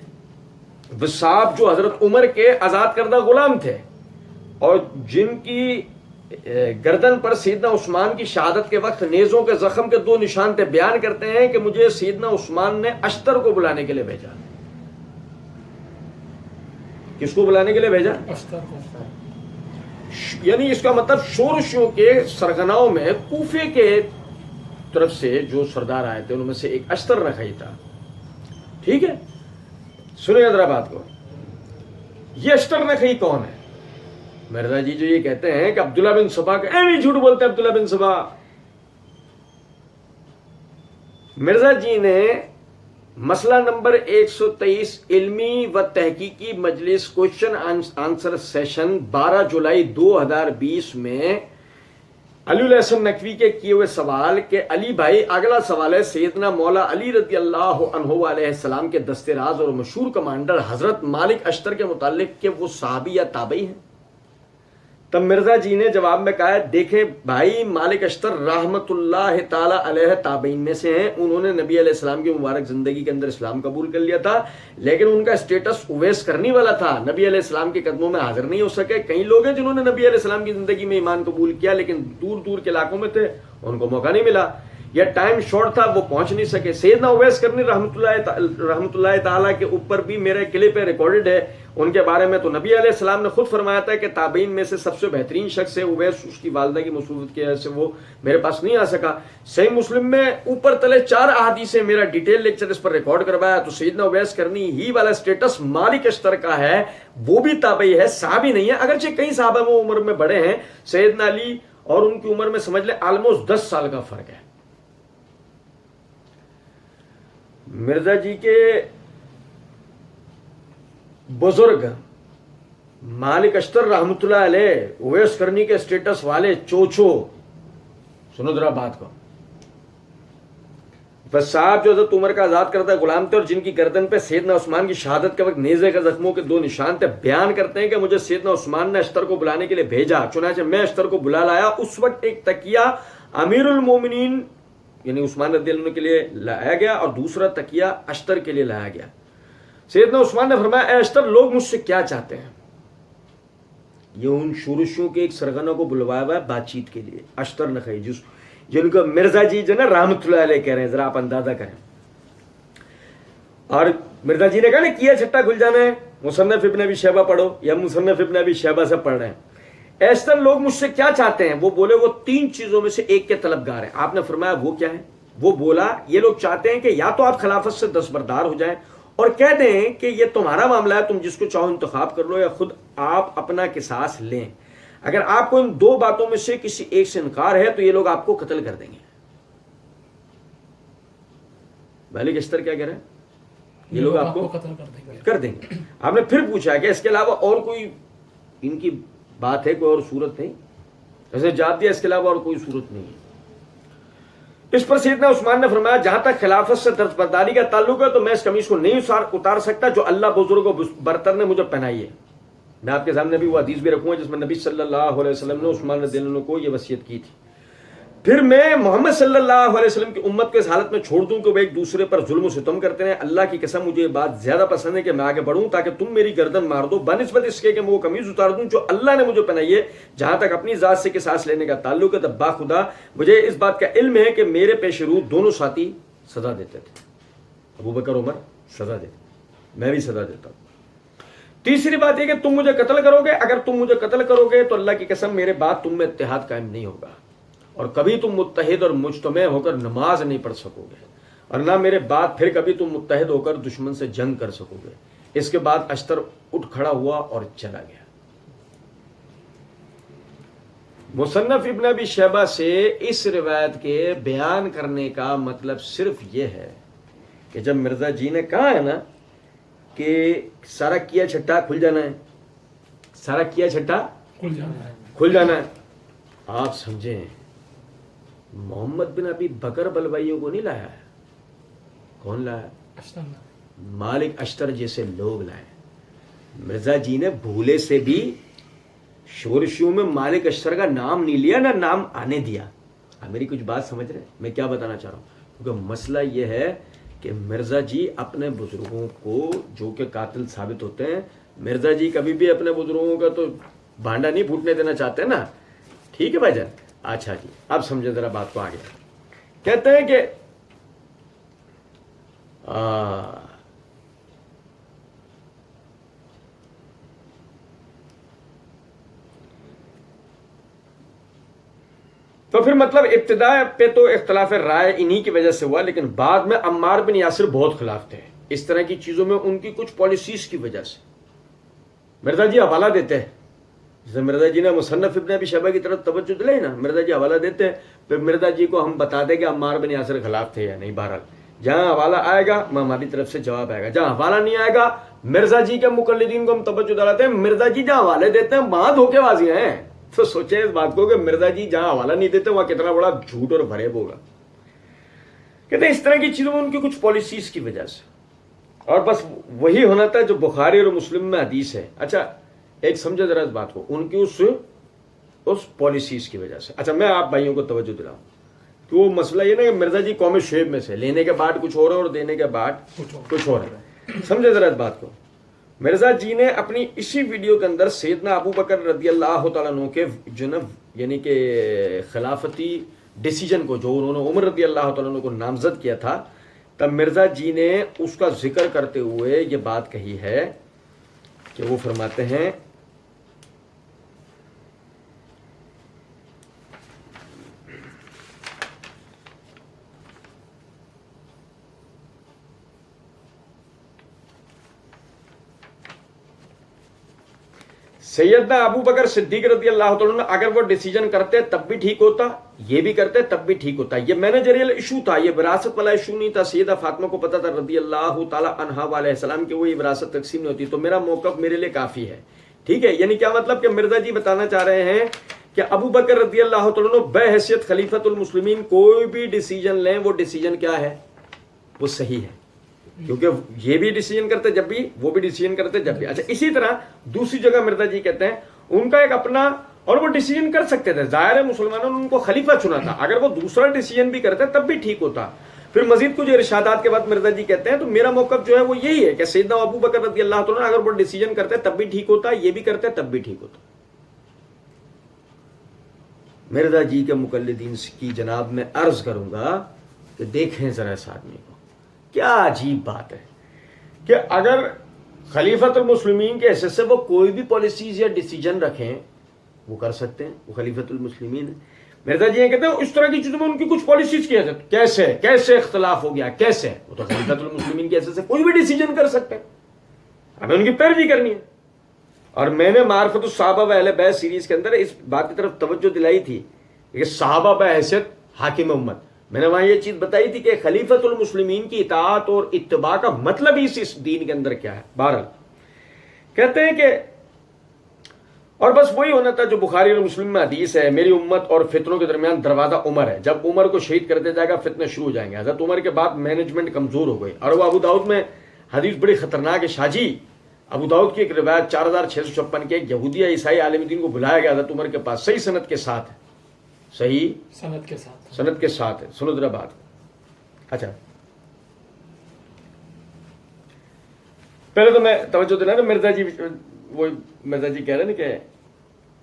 وصاب جو حضرت عمر کے آزاد کردہ غلام تھے اور جن کی گردن پر سیدنا عثمان کی شہادت کے وقت نیزوں کے زخم کے 2 نشان تھے، بیان کرتے ہیں کہ مجھے سیدنا عثمان نے اشتر کو بلانے کے لیے بھیجا۔ کس کو بلانے کے لیے بھیجا؟ اشتر کو۔ یعنی اس کا مطلب شورشیوں کے سرغناؤں میں کوفے کے طرف سے جو سردار آئے تھے ان میں سے ایک اشتر نخعی تھا۔ ٹھیک ہے، سنیں ذرا بات کو، یہ اشتر نخعی کون ہے؟ مرزا جی جو یہ کہتے ہیں کہ عبداللہ بن سبا کا ایویں جھوٹ بولتے ہیں، عبداللہ بن سبا۔ مرزا جی نے مسئلہ نمبر 123 علمی و تحقیقی مجلس کوشچن آنسر سیشن 12 جولائی 2020 میں علی الحسن نقوی کے کیے ہوئے سوال کہ علی بھائی اگلا سوال ہے سیدنا مولا علی رضی اللہ عنہ علیہ السلام کے دست راز اور مشہور کمانڈر حضرت مالک اشتر کے متعلق کہ وہ صحابی یا تابعی ہیں؟ تب مرزا جی نے جواب میں کہا، دیکھیں بھائی، مالک اشتر رحمت اللہ تعالی علیہ تابعین میں سے ہیں، انہوں نے نبی علیہ السلام کی مبارک زندگی کے اندر اسلام قبول کر لیا تھا، لیکن ان کا اسٹیٹس اویس کرنی والا تھا، نبی علیہ السلام کے قدموں میں حاضر نہیں ہو سکے۔ کئی لوگ ہیں جنہوں نے نبی علیہ السلام کی زندگی میں ایمان قبول کیا لیکن دور دور کے علاقوں میں تھے، ان کو موقع نہیں ملا، یا ٹائم شارٹ تھا، وہ پہنچ نہیں سکے۔ سیدنا اویس کرنی رحمت اللہ تعالیٰ کے اوپر بھی میرے کلپ پہ ریکارڈڈ ہے، ان کے بارے میں تو نبی علیہ السلام نے خود فرمایا تھا کہ تابعین میں سے سب سے بہترین شخص ہے اویس، اس کی والدہ کی مصیبت کی وجہ سے وہ میرے پاس نہیں آ سکا۔ صحیح مسلم میں اوپر تلے 4 احادیث سے میرا ڈیٹیل لیکچر اس پر ریکارڈ کروایا، تو سیدنا اویس کرنی ہی والا سٹیٹس مالک اشتر کا ہے، وہ بھی تابعی ہے، صحابی نہیں ہے، اگرچہ کئی صحابہ وہ عمر میں بڑے ہیں، سیدنا علی اور ان کی عمر میں سمجھ لیں آلموسٹ 10 سال کا فرق ہے۔ مرزا جی کے بزرگ مالک اشتر رحمت اللہ علیہ اویس کرنی کے سٹیٹس والے چوچو، سنو ذرا بات کو، بس صاحب جو حضرت عمر کا آزاد کردہ غلام تھے اور جن کی گردن پہ سیدنا عثمان کی شہادت کے وقت نیزے کے زخموں کے 2 نشان تھے، بیان کرتے ہیں کہ مجھے سیدنا عثمان نے اشتر کو بلانے کے لیے بھیجا، چنانچہ میں اشتر کو بلا لایا۔ اس وقت ایک تکیہ امیر المومنین یعنی عثمان رضی اللہ عنہ کے لیے لایا گیا اور دوسرا تکیہ اشتر کے لیے لایا گیا۔ سیدنا عثمان نے فرمایا، اے اشتر، لوگ مجھ سے کیا چاہتے ہیں؟ یہ ان شورشوں کے ایک سرغنہ کو بلوایا ہوا ہے بات چیت کے لیے، اشتر نخعی، جن کو مرزا جی جو نا رحمت اللہ علیہ کہہ رہے ہیں، ذرا آپ اندازہ کریں۔ اور مرزا جی نے کہا نا کیا چھٹا کھل جانا ہے، مصنف ابن ابی شیبہ پڑھو، یا مصنف ابن ابی شیبہ سے پڑھ رہے ہیں۔ ایسٹر لوگ مجھ سے کیا چاہتے ہیں؟ وہ بولے وہ 3 چیزوں میں سے ایک کے طلبگار ہیں۔ آپ نے فرمایا وہ کیا ہے؟ وہ بولا یہ لوگ چاہتے ہیں کہ یا تو آپ خلافت سے دستبردار ہو جائیں اور کہہ دیں کہ یہ تمہارا معاملہ ہے، تم جس کو چاہو انتخاب کر لو، یا خود آپ اپنا قصاص لیں۔ اگر آپ کو ان 2 باتوں میں سے کسی ایک سے انکار ہے تو یہ لوگ آپ کو قتل کر دیں گے۔ مالک اشتر کیا کہہ رہے ہیں؟ یہ لوگ آپ کو قتل کر دیں گے. آپ نے پھر پوچھا کہ اس کے علاوہ اور کوئی ان کی بات ہے، کوئی اور صورت نہیں؟ ایسے جواب دیا اس کے علاوہ اور کوئی صورت نہیں ہے. اس پر سیدنا عثمان نے فرمایا جہاں تک خلافت سے دستبرداری کا تعلق ہے تو میں اس قمیص کو نہیں اتار سکتا جو اللہ بزرگ و برتر نے مجھے پہنائی ہے. میں آپ کے سامنے بھی وہ حدیث بھی رکھوں گا جس میں نبی صلی اللہ علیہ وسلم نے عثمان رضی اللہ عنہ کو یہ وصیت کی تھی. پھر میں محمد صلی اللہ علیہ وسلم کی امت کو اس حالت میں چھوڑ دوں کہ وہ ایک دوسرے پر ظلم و ستم کرتے ہیں. اللہ کی قسم مجھے یہ بات زیادہ پسند ہے کہ میں آگے بڑھوں تاکہ تم میری گردن مار دو بنسبت اس کے کہ میں وہ قمیض اتار دوں جو اللہ نے مجھے پہنائی ہے. جہاں تک اپنی ذات سے قصاص لینے کا تعلق ہے تو باخدا مجھے اس بات کا علم ہے کہ میرے پیش رو دونوں ساتھی سزا دیتے تھے. ابو بکر عمر سزا دیتے، میں بھی سزا دیتا ہوں. تیسری بات یہ کہ تم مجھے قتل کرو گے. اگر تم مجھے قتل کرو گے تو اللہ کی قسم میرے بعد تم میں اتحاد قائم نہیں ہوگا اور کبھی تم متحد اور مجتمع ہو کر نماز نہیں پڑھ سکو گے اور نہ میرے بعد پھر کبھی تم متحد ہو کر دشمن سے جنگ کر سکو گے. اس کے بعد اشتر اٹھ کھڑا ہوا اور چلا گیا. مصنف ابن ابی شیبہ سے اس روایت کے بیان کرنے کا مطلب صرف یہ ہے کہ جب مرزا جی نے کہا ہے نا کہ سارا کیا چھٹا کھل جانا ہے، سارا کیا چھٹا کھل جانا ہے، آپ سمجھیں محمد بن ابی بکر بلوائیوں کو نہیں لایا ہے. کون لایا؟ مالک اشتر جیسے لوگ لائے. مرزا جی نے بھولے سے بھی شورشیوں میں مالک اشتر کا نام نہیں لیا، نہ نام آنے دیا. آپ میری کچھ بات سمجھ رہے ہیں میں کیا بتانا چاہ رہا ہوں؟ کیونکہ مسئلہ یہ ہے کہ مرزا جی اپنے بزرگوں کو جو کہ قاتل ثابت ہوتے ہیں، مرزا جی کبھی بھی اپنے بزرگوں کا تو بھانڈا نہیں پھوٹنے دینا چاہتے نا. ٹھیک ہے بھائی جان؟ اچھا جی اب سمجھے ذرا بات کو آگے. کہتے ہیں کہ تو پھر مطلب ابتدا پہ تو اختلاف رائے انہی کی وجہ سے ہوا، لیکن بعد میں عمار بن یاسر بہت خلاف تھے اس طرح کی چیزوں میں ان کی کچھ پالیسیز کی وجہ سے. مرزا جی حوالہ دیتے ہیں، جیسے مرزا جی نے مصنف ابن ابی شیبہ کی طرف توجہ دلائی نا، مرزا جی حوالہ دیتے ہیں، پھر مرزا جی کو ہم بتا دیں کہ عمار بن یاسر خلاف تھے یا نہیں. بہرحال جہاں حوالہ آئے گا ہماری طرف سے جواب آئے گا، جہاں حوالہ نہیں آئے گا مرزا جی کے مقلدین کو ہم توجہ دلاتے ہیں. مرزا جی جہاں حوالے دیتے ہیں وہاں دھوکے بازیاں ہیں. تو سوچیں اس بات کو کہ مرزا جی جہاں حوالہ نہیں دیتے وہاں کتنا بڑا جھوٹ اور فریب ہوگا. کہتے ہیں اس طرح کی چیزوں میں ان کی کچھ پالیسیز کی وجہ سے، اور بس وہی ہونا تھا جو بخاری اور مسلم میں حدیث ہے. اچھا ایک سمجھے ذرا اس بات کو، ان کی اس پالیسیز کی وجہ سے. اچھا میں آپ بھائیوں کو توجہ دلاؤں کہ وہ مسئلہ یہ نا کہ مرزا جی قوم شعیب میں سے لینے کے بعد کچھ اور ہے اور دینے کے بعد کچھ اور ہے. سمجھے ذرا اس بات کو. مرزا جی نے اپنی اسی ویڈیو کے اندر سیدنا ابو بکر رضی اللہ تعالیٰ عنہ کے جنب یعنی کہ خلافتی ڈیسیجن کو جو انہوں نے عمر رضی اللہ تعالیٰ عنہ کو نامزد کیا تھا، تب مرزا جی نے اس کا ذکر کرتے ہوئے یہ بات کہی ہے کہ وہ فرماتے ہیں سیدنا ابو بکر صدیق رضی اللہ تعالیٰ عنہ اگر وہ ڈیسیجن کرتے تب بھی ٹھیک ہوتا، یہ بھی کرتے تب بھی ٹھیک ہوتا. یہ مینیجریل ایشو تھا، یہ وراثت والا ایشو نہیں تھا. سیدہ فاطمہ کو پتا تھا رضی اللہ تعالیٰ عنہا علیہ السلام کہ وہ یہ وراثت تقسیم نہیں ہوتی، تو میرا موقف میرے لیے کافی ہے. ٹھیک ہے، یعنی کیا مطلب کہ مرزا جی بتانا چاہ رہے ہیں کہ ابو بکر رضی اللہ تعالیٰ عنہ بحیثیت خلیفۃ المسلمین کوئی بھی ڈیسیجن لیں وہ ڈیسیجن کیا ہے؟ وہ صحیح ہے، کیونکہ یہ بھی ڈیسیجن کرتے جب بھی، وہ بھی ڈیسیجن کرتے جب بھی. اچھا اسی طرح دوسری جگہ مرزا جی کہتے ہیں ان کا ایک اپنا، اور وہ ڈیسیجن کر سکتے تھے، ظاہر ہے مسلمانوں نے ان کو خلیفہ چنا تھا، اگر وہ دوسرا ڈیسیجن بھی کرتے تب بھی ٹھیک ہوتا. پھر مزید کچھ ارشادات کے بعد مرزا جی کہتے ہیں تو میرا موقف جو ہے وہ یہی ہے کہ سیدنا ابو بکر رضی اللہ تعالیٰ اگر وہ ڈیسیجن کرتے تب بھی ٹھیک ہوتا، یہ بھی کرتے تب بھی ٹھیک ہوتا. مرزا جی کے مقلدین کی جناب میں عرض کروں گا کہ دیکھیں ذرا اس آدمی کو، کیا عجیب بات ہے کہ اگر خلیفۃ المسلمین کے حیثیت سے وہ کوئی بھی پالیسیز یا ڈیسیجن رکھیں وہ کر سکتے ہیں، وہ خلیفۃ المسلمین ہیں. مرزا جی یہ کہتے ہیں اس طرح کی چیزوں میں ان کی کچھ پالیسیز کی حیثیت، کیسے اختلاف ہو گیا، کیسے؟ وہ تو خلیفۃ المسلمین کی حیثیت سے کوئی بھی ڈیسیجن کر سکتے ہیں، ہمیں ان کی پیروی کرنی ہے. اور میں نے معرفت الصحابہ و اہل بیت سیریز کے اندر اس بات کی طرف توجہ دلائی تھی کہ صحابہ بحیثیت حاکم امت، میں نے وہاں یہ چیز بتائی تھی کہ خلیفۃ المسلمین کی اطاعت اور اتباع کا مطلب ہی اس دین کے اندر کیا ہے. بہرحال کہتے ہیں کہ اور بس وہی ہونا تھا جو بخاری اور مسلم میں حدیث ہے، میری امت اور فتنوں کے درمیان دروازہ عمر ہے، جب عمر کو شہید کر دیا جائے گا فتنے شروع ہو جائیں گے. حضرت عمر کے بعد مینجمنٹ کمزور ہو گئی. اور وہ ابو داؤد میں حدیث بڑی خطرناک ہے شاہ جی. ابو داؤد کی ایک روایت 4656 کے یہودی عیسائی عالم دین کو بلایا گیا حضرت عمر کے پاس، صحیح سند کے ساتھ ہے، صحیح سند کے ساتھ ہے. سنو ذرا بات. اچھا پہلے تو میں توجہ دینا نا، مرزا جی وہ مرزا جی کہہ رہے ہیں کہ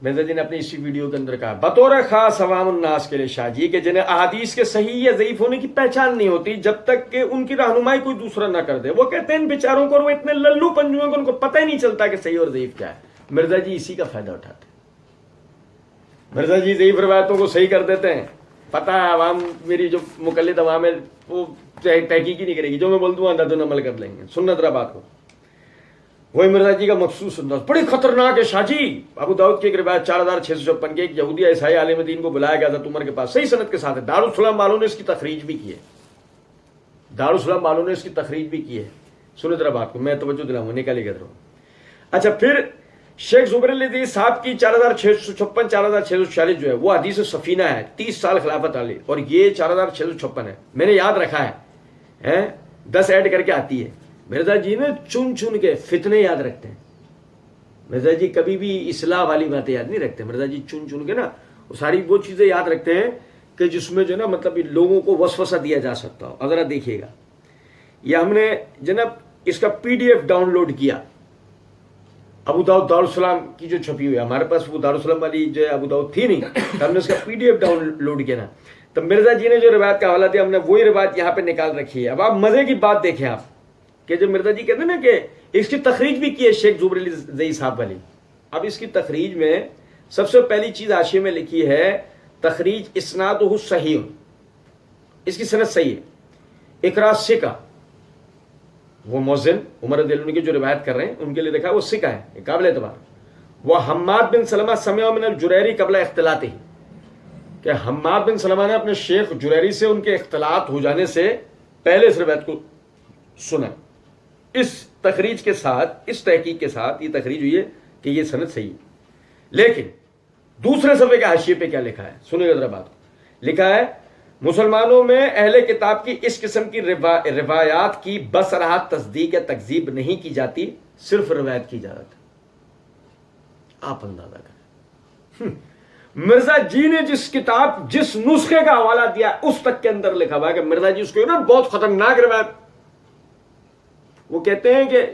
مرزا جی نے اپنی اسی ویڈیو کے اندر کہا بطور خاص عوام الناس کے لیے شاہ جی کہ جنہیں احادیث کے صحیح یا ضعیف ہونے کی پہچان نہیں ہوتی جب تک کہ ان کی رہنمائی کوئی دوسرا نہ کر دے. وہ کہتے ہیں ان بیچاروں کو، اور وہ اتنے للو پنجو ہیں کہ ان کو پتہ ہی نہیں چلتا کہ صحیح اور ضعیف کیا ہے. مرزا جی اسی کا فائدہ اٹھاتے ہیں. مرزا جی ضعیف روایتوں کو صحیح کر دیتے ہیں. پتہ ہے عوام، میری جو مقلد عوام ہے وہ تحقیق ہی نہیں کرے گی، جو میں بول دوں اندر عمل کر لیں گے. سننا ذرا بات کو. وہی مرزا جی کا مخصوص انداز بڑی خطرناک ہے شاہ جی. ابو داؤد کی ایک روایت 4656 کے، ایک یہودی عیسائی عالم دین کو بلایا گیا حضرت عمر کے پاس، صحیح سند کے ساتھ ہے. دارالسلام والوں نے اس کی تخریج بھی کی ہے، دارالسلام والوں نے اس کی تخریج بھی کی ہے. سنو ذرا بات کو، میں توجہ دلاؤں، نکالی کہہ رہا ہوں. اچھا پھر شیخ زبیر علی صاحب کی 4656 4646 جو ہے وہ حدیث سفینہ ہے، 30 سال خلافت علی، اور یہ 4656 ہے. میں نے یاد رکھا ہے 10 ایڈ کر کے آتی ہے. مرزا جی نے چن چن کے فتنے یاد رکھتے ہیں. مرزا جی کبھی بھی اصلاح والی باتیں یاد نہیں رکھتے. مرزا جی چن چن کے نا وہ ساری وہ چیزیں یاد رکھتے ہیں کہ جس میں جو نا مطلب لوگوں کو وسوسہ دیا جا سکتا ہو. ذرا دیکھیے گا، یہ ہم نے جناب اس کا PDF ڈاؤن لوڈ کیا، ابو داؤد دارالسلام کی جو چھپی ہوئی ہے. ہمارے پاس وہ دارالسلام والی جو ہے ابو داؤد تھی نہیں، ہم نے اس کا PDF ڈاؤن لوڈ کیا نا. تو مرزا جی نے جو روایت کا حوالہ دیا ہم نے وہی روایت یہاں پہ نکال رکھی ہے. اب آپ مزے کی بات دیکھیں آپ کہ جو مرزا جی کہتے ہیں نا کہ اس کی تخریج بھی کی ہے شیخ زبیر علی زئی صاحب والی. اب اس کی تخریج میں سب سے پہلی چیز حاشیے میں لکھی ہے تخریج اسنادہ صحیح، اس کی سند صحیح ہے. اقرا ثقہ، وہ مؤذن عمر رضی اللہ عنہ کی جو روایت کر رہے ہیں ان کے لیے دیکھا وہ ثقہ ہے، قابل اعتبار. وہ حماد بن سلمہ سمع من الجریری قبل اختلاطہ، کہ حماد بن سلمہ نے اپنے شیخ جریری سے ان کے اختلاط ہو جانے سے پہلے اس روایت کو سنا. اس تخریج کے ساتھ، اس تحقیق کے ساتھ یہ تخریج ہوئی ہے کہ یہ سند صحیح ہے. لیکن دوسرے صفحے کے حاشیے پہ کیا لکھا ہے سنیے گا ذرا بات. لکھا ہے مسلمانوں میں اہل کتاب کی اس قسم کی روایات کی بصراحت تصدیق یا تکذیب نہیں کی جاتی، صرف روایت کی اجازت ہے. آپ اندازہ کریں مرزا جی نے جس کتاب جس نسخے کا حوالہ دیا اس تک کے اندر لکھا ہوا ہے کہ مرزا جی اس کو نا بہت خطرناک روایت، وہ کہتے ہیں کہ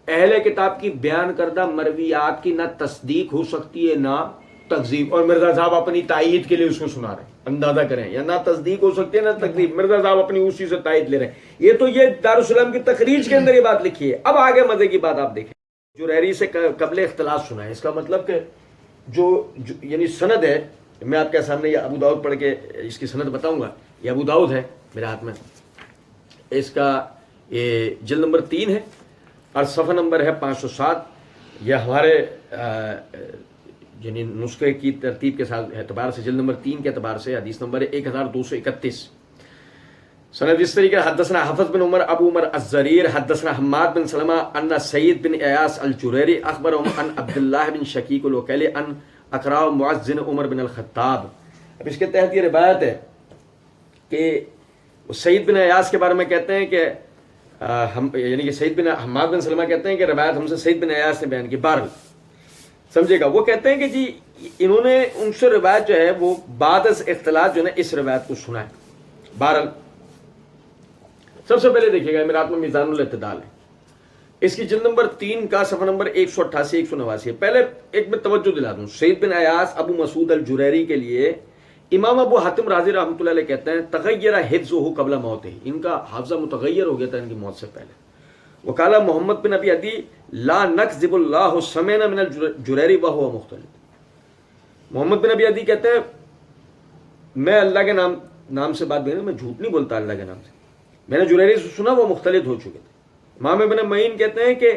اہل کتاب کی بیان کردہ مرویات کی نہ تصدیق ہو سکتی ہے نہ تکذیب، اور مرزا صاحب اپنی تائید کے لیے اس کو سنا رہے ہیں. اندازہ کریں، یا نہ تصدیق ہو سکتی ہے نہ تکذیب، مرزا صاحب اپنی اسی سے تائید لے رہے ہیں. یہ تو یہ دارالسلام کی تخریج کے اندر یہ بات لکھی ہے. اب آگے مزے کی بات آپ دیکھیں، جریری سے قبل اختلاط سنا ہے. اس کا مطلب کہ جو یعنی سند ہے، میں آپ کے سامنے یہ ابو داؤد پڑھ کے اس کی سند بتاؤں گا. یہ ابو داؤد ہے میرے ہاتھ میں، اس کا یہ جلد نمبر 3 ہے اور صفحہ نمبر ہے 507. یہ ہمارے یعنی نسخے کی ترتیب کے ساتھ اعتبار سے جلد نمبر 3 کے اعتبار سے حدیث نمبر 1231. سند اس طریقے حدثنا حفظ بن عمر ابو عمر الزریر حدثنا حماد بن سلمہ ان سعید بن ایاس الجریری اخبرهم ان عبداللہ بن شقیق الوکیلی ان اقرا معزن عمر بن الخطاب. اب اس کے تحت یہ روایت ہے کہ سعید بن ایاس کے بارے میں کہتے ہیں کہ یعنی کہ سعید بن حماد بن سلمہ کہتے ہیں کہ روایت ہم سے سعید بن ایاس نے بیان کی. بہرحال سمجھے گا، وہ کہتے ہیں کہ جی انہوں نے ان سے روایت جو ہے وہ بعد از اختلاط جو ہے اس روایت کو سنا ہے. بہرحال سب سے پہلے دیکھیے گا میرات میں میزان الاعتدال ہے، اس کی جلد نمبر 3 کا صفحہ نمبر 188 189 ہے. پہلے ایک میں توجہ دلا دوں، سعید بن ایاس ابو مسعود الجریری کے لیے امام ابو حاتم رازی رحمۃ اللہ علیہ کہتے ہیں تغیر حفظہ قبل موتہ، ان کا حافظہ متغیر ہو گیا تھا ان کی موت سے پہلے. وقال محمد بن ابی عدی لا نکذب اللہ سمعنا من الجریری وهو مختلف. محمد بن ابی عدی کہتے ہیں میں اللہ کے نام سے بات میں جھوٹ نہیں بولتا، اللہ کے نام سے میں نے جریری سے سنا وہ مختلف ہو چکے تھے. امام ابن معین کہتے ہیں کہ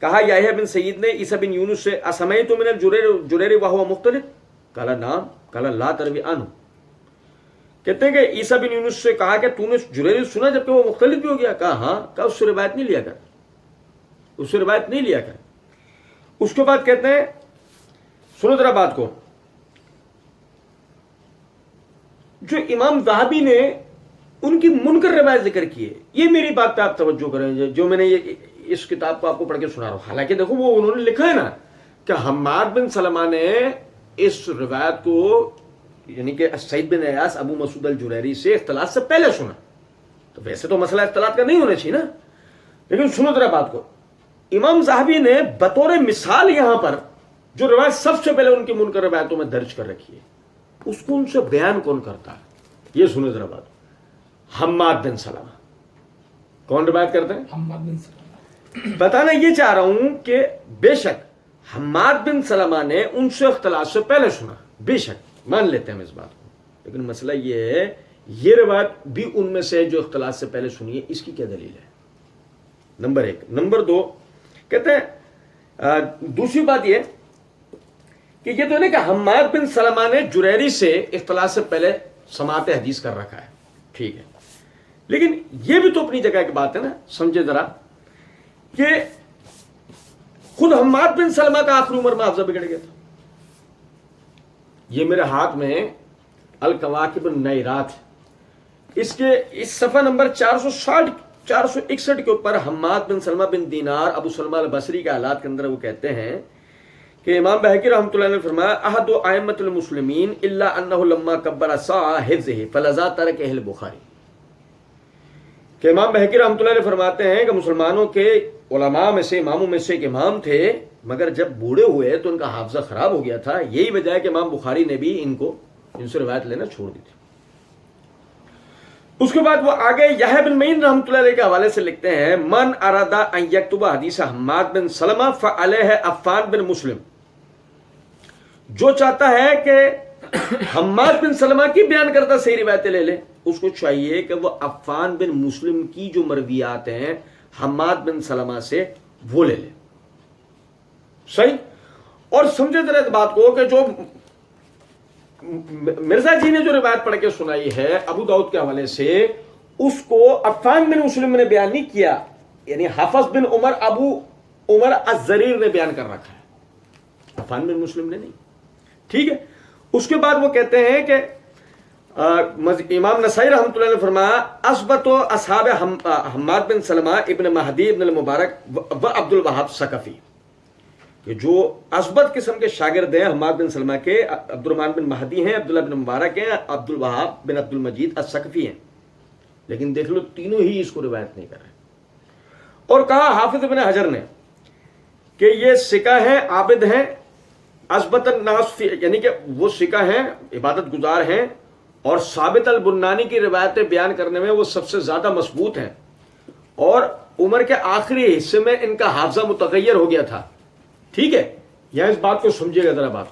کہا یحییٰ بن سعید نے عیسیٰ بن یونس سے اسمعت من الجریری وهو مختلف، قال نعم قال لا تروی عنہ، کہتے ہیں کہ عیسیٰ بن یونس سے کہا کہ تو نے جریری سنا جبکہ وہ مختلف بھی ہو گیا؟ کہا ہاں. کہا اس سے روایت نہیں لیا کر، اس سے روایت نہیں لیا کر. اس کے بعد کہتے ہیں سنو ذرا بات کو، جو امام ذہبی نے ان کی منکر روایت ذکر کی ہے، یہ میری بات پہ آپ توجہ کریں جو میں نے اس کتاب کو آپ کو پڑھ کے سنا رہا ہوں. حالانکہ دیکھو وہ انہوں نے لکھا ہے نا کہ حماد بن سلمہ نے اس روایت کو یعنی کہ سعید بن ایاس ابو مسعود الجریری سے اختلاط سے پہلے سنا. تو ویسے تو مسئلہ اختلاط کا نہیں ہونا چاہیے نا، لیکن سنو ذرا بات کو. امام ذہبی نے بطور مثال یہاں پر جو روایت سب سے پہلے ان کی منکر روایتوں میں درج کر رکھی ہے، اس کو ان سے بیان کون کرتا ہے؟ یہ سنو ذرا بات. حماد بن سلمہ. کون روایت کرتے ہیں؟ حماد بن سلمہ. بتانا یہ چاہ رہا ہوں کہ بے شک حماد بن سلمہ نے ان سے اختلاط سے پہلے سنا، بے شک مان لیتے ہیں ہم اس بات کو، لیکن مسئلہ یہ ہے یہ روایت بھی ان میں سے جو اختلاط سے پہلے سنی ہے، اس کی کیا دلیل ہے؟ نمبر ایک. نمبر دو کہتے ہیں دوسری بات یہ کہ یہ تو نہیں کہ حماد بن سلمہ نے جریری سے اختلاط سے پہلے سماعت حدیث کر رکھا ہے، ٹھیک ہے، لیکن یہ بھی تو اپنی جگہ کی بات ہے نا. سمجھے ذرا کہ خود حماد بن سلمہ کا آخری عمر میں حافظہ بگڑ گیا تھا. یہ میرے ہاتھ میں الکواکب النیرات، اس صفحہ نمبر 461 کے اوپر حماد بن سلمہ بن دینار ابو سلمہ البصری کے حالات کے اندر وہ کہتے ہیں کہ امام بہقی رحمۃ اللہ نے فرمایا احد ائمۃ المسلمین الا انہ لما کبر سعى حفظه فلذا ترکہ البخاری. کہ امام بہقی رحمۃ اللہ علیہ فرماتے ہیں کہ مسلمانوں کے علماء میں سے اماموں میں سے ایک امام تھے، مگر جب بوڑھے ہوئے تو ان کا حافظہ خراب ہو گیا تھا. یہی وجہ ہے کہ امام بخاری نے بھی ان سے روایت لینا چھوڑ دی تھی. اس کے بعد وہ آگے یحییٰ بن معین رحمۃ اللہ علیہ کے حوالے سے لکھتے ہیں من اراد ان یکتب حدیث حماد بن سلمہ فعلیہ عفان بن مسلم. جو چاہتا ہے کہ حماد بن سلمہ کی بیان کرتا صحیح روایتیں لے لے، اس کو چاہیے کہ وہ عفان بن مسلم کی جو مرویات ہیں حماد بن سلمہ سے وہ لے لے. صحیح. اور سمجھے ذرا اس بات کو کہ جو مرزا جی نے جو روایت پڑھ کے سنائی ہے ابو داؤد کے حوالے سے، اس کو عفان بن مسلم نے بیان نہیں کیا، یعنی حفص بن عمر ابو عمر الزریر نے بیان کر رکھا ہے، عفان بن مسلم نے نہیں. ٹھیک ہے. اس کے بعد وہ کہتے ہیں کہ امام نسائی رحمۃ اللہ نے فرمایا اثبت اصحاب حماد بن سلمہ ابن مہدی ابن المبارک و عبد الوہاب ثقفی، کہ جو اثبت قسم کے شاگرد ہیں حماد بن سلمہ کے، عبد الرحمن بن مہدی ہیں، عبداللہ بن مبارک ہیں، عبد الوہاب بن عبد المجید الثقفی ہیں، لیکن دیکھ لو تینوں ہی اس کو روایت نہیں کر رہے. اور کہا حافظ ابن حجر نے کہ یہ سکہ ہیں، عابد ہیں، اثبت الناس یعنی کہ وہ سکہ ہیں، عبادت گزار ہیں، اور ثابت البنانی کی روایتیں بیان کرنے میں وہ سب سے زیادہ مضبوط ہیں، اور عمر کے آخری حصے میں ان کا حافظہ متغیر ہو گیا تھا. ٹھیک ہے. یہاں اس بات کو سمجھیے گا ذرا بات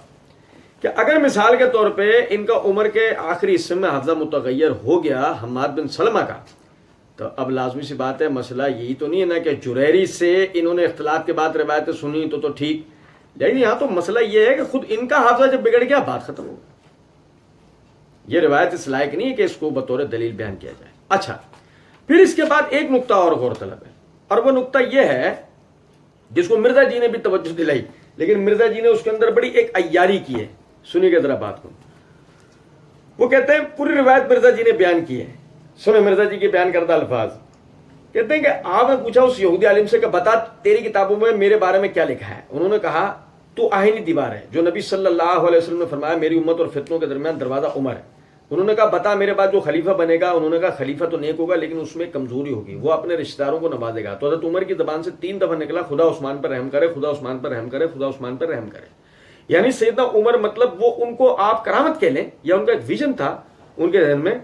کہ اگر مثال کے طور پہ ان کا عمر کے آخری حصے میں حافظہ متغیر ہو گیا حماد بن سلمہ کا، تو اب لازمی سی بات ہے مسئلہ یہی تو نہیں ہے نا کہ جریری سے انہوں نے اختلاط کے بعد روایتیں سنی تو ٹھیک، لیکن یہاں تو مسئلہ یہ ہے کہ خود ان کا حافظہ جب بگڑ گیا بات ختم ہو گئی. یہ روایت اس لائق نہیں ہے کہ اس کو بطور دلیل بیان کیا جائے. اچھا، پھر اس کے بعد ایک نقطہ اور غور طلب ہے، اور وہ نقطہ یہ ہے جس کو مرزا جی نے بھی توجہ دلائی، لیکن مرزا جی نے اس کے اندر بڑی ایک عیاری کی ہے. سنیے گا ذرا بات کو. وہ کہتے ہیں پوری روایت مرزا جی نے بیان کی ہے. سنیں مرزا جی کے بیان کردہ الفاظ. کہتے ہیں کہ آپ نے پوچھا اس یہودی عالم سے کہ بتا تیری کتابوں میں میرے بارے میں کیا لکھا ہے. انہوں نے کہا تو آہنی دیوار ہے جو نبی صلی اللہ علیہ وسلم نے فرمایا میری امت اور فتنوں کے درمیان دروازہ عمر ہے. انہوں نے کہا بتا میرے بعد جو خلیفہ بنے گا. انہوں نے کہا خلیفہ تو نیک ہوگا لیکن اس میں کمزوری ہوگی، وہ اپنے رشتہ داروں کو نوازے گا. تو حضرت عمر کی زبان سے 3 دفعہ نکلا خدا عثمان پر رحم کرے، خدا عثمان پر رحم کرے، خدا عثمان پر رحم کرے. یعنی سیدنا عمر مطلب وہ ان کو آپ کرامت کہہ لیں یا ان کا ایک ویژن تھا ان کے ذہن میں،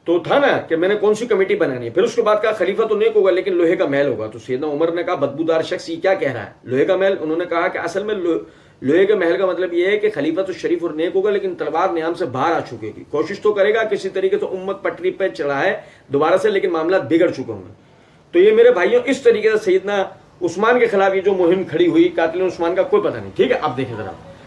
تو تھا نا کہ میں نے کون سی کمیٹی بنانی ہے. پھر اس کے بعد کہا خلیفہ تو نیک ہوگا لیکن لوہے کا محل ہوگا. تو سیدنا عمر نے کہا بدبودار شخص یہ کیا کہہ رہا ہے، لوہے کا محل. انہوں نے کہا کہ اصل میں لوہے کے محل کا مطلب یہ ہے کہ خلیفہ تو شریف اور نیک ہوگا لیکن تلوار نیام سے باہر آ چکے گی، کوشش تو کرے گا کسی طریقے سے امت پٹری پہ چڑھائے دوبارہ سے، لیکن معاملات بگڑ چکے ہوں گے. تو یہ میرے بھائیوں اس طریقے سے سیدنا عثمان کے خلاف یہ جو مہم کھڑی ہوئی، قاتل عثمان کا کوئی پتہ نہیں. ٹھیک ہے. اب دیکھیں ذرا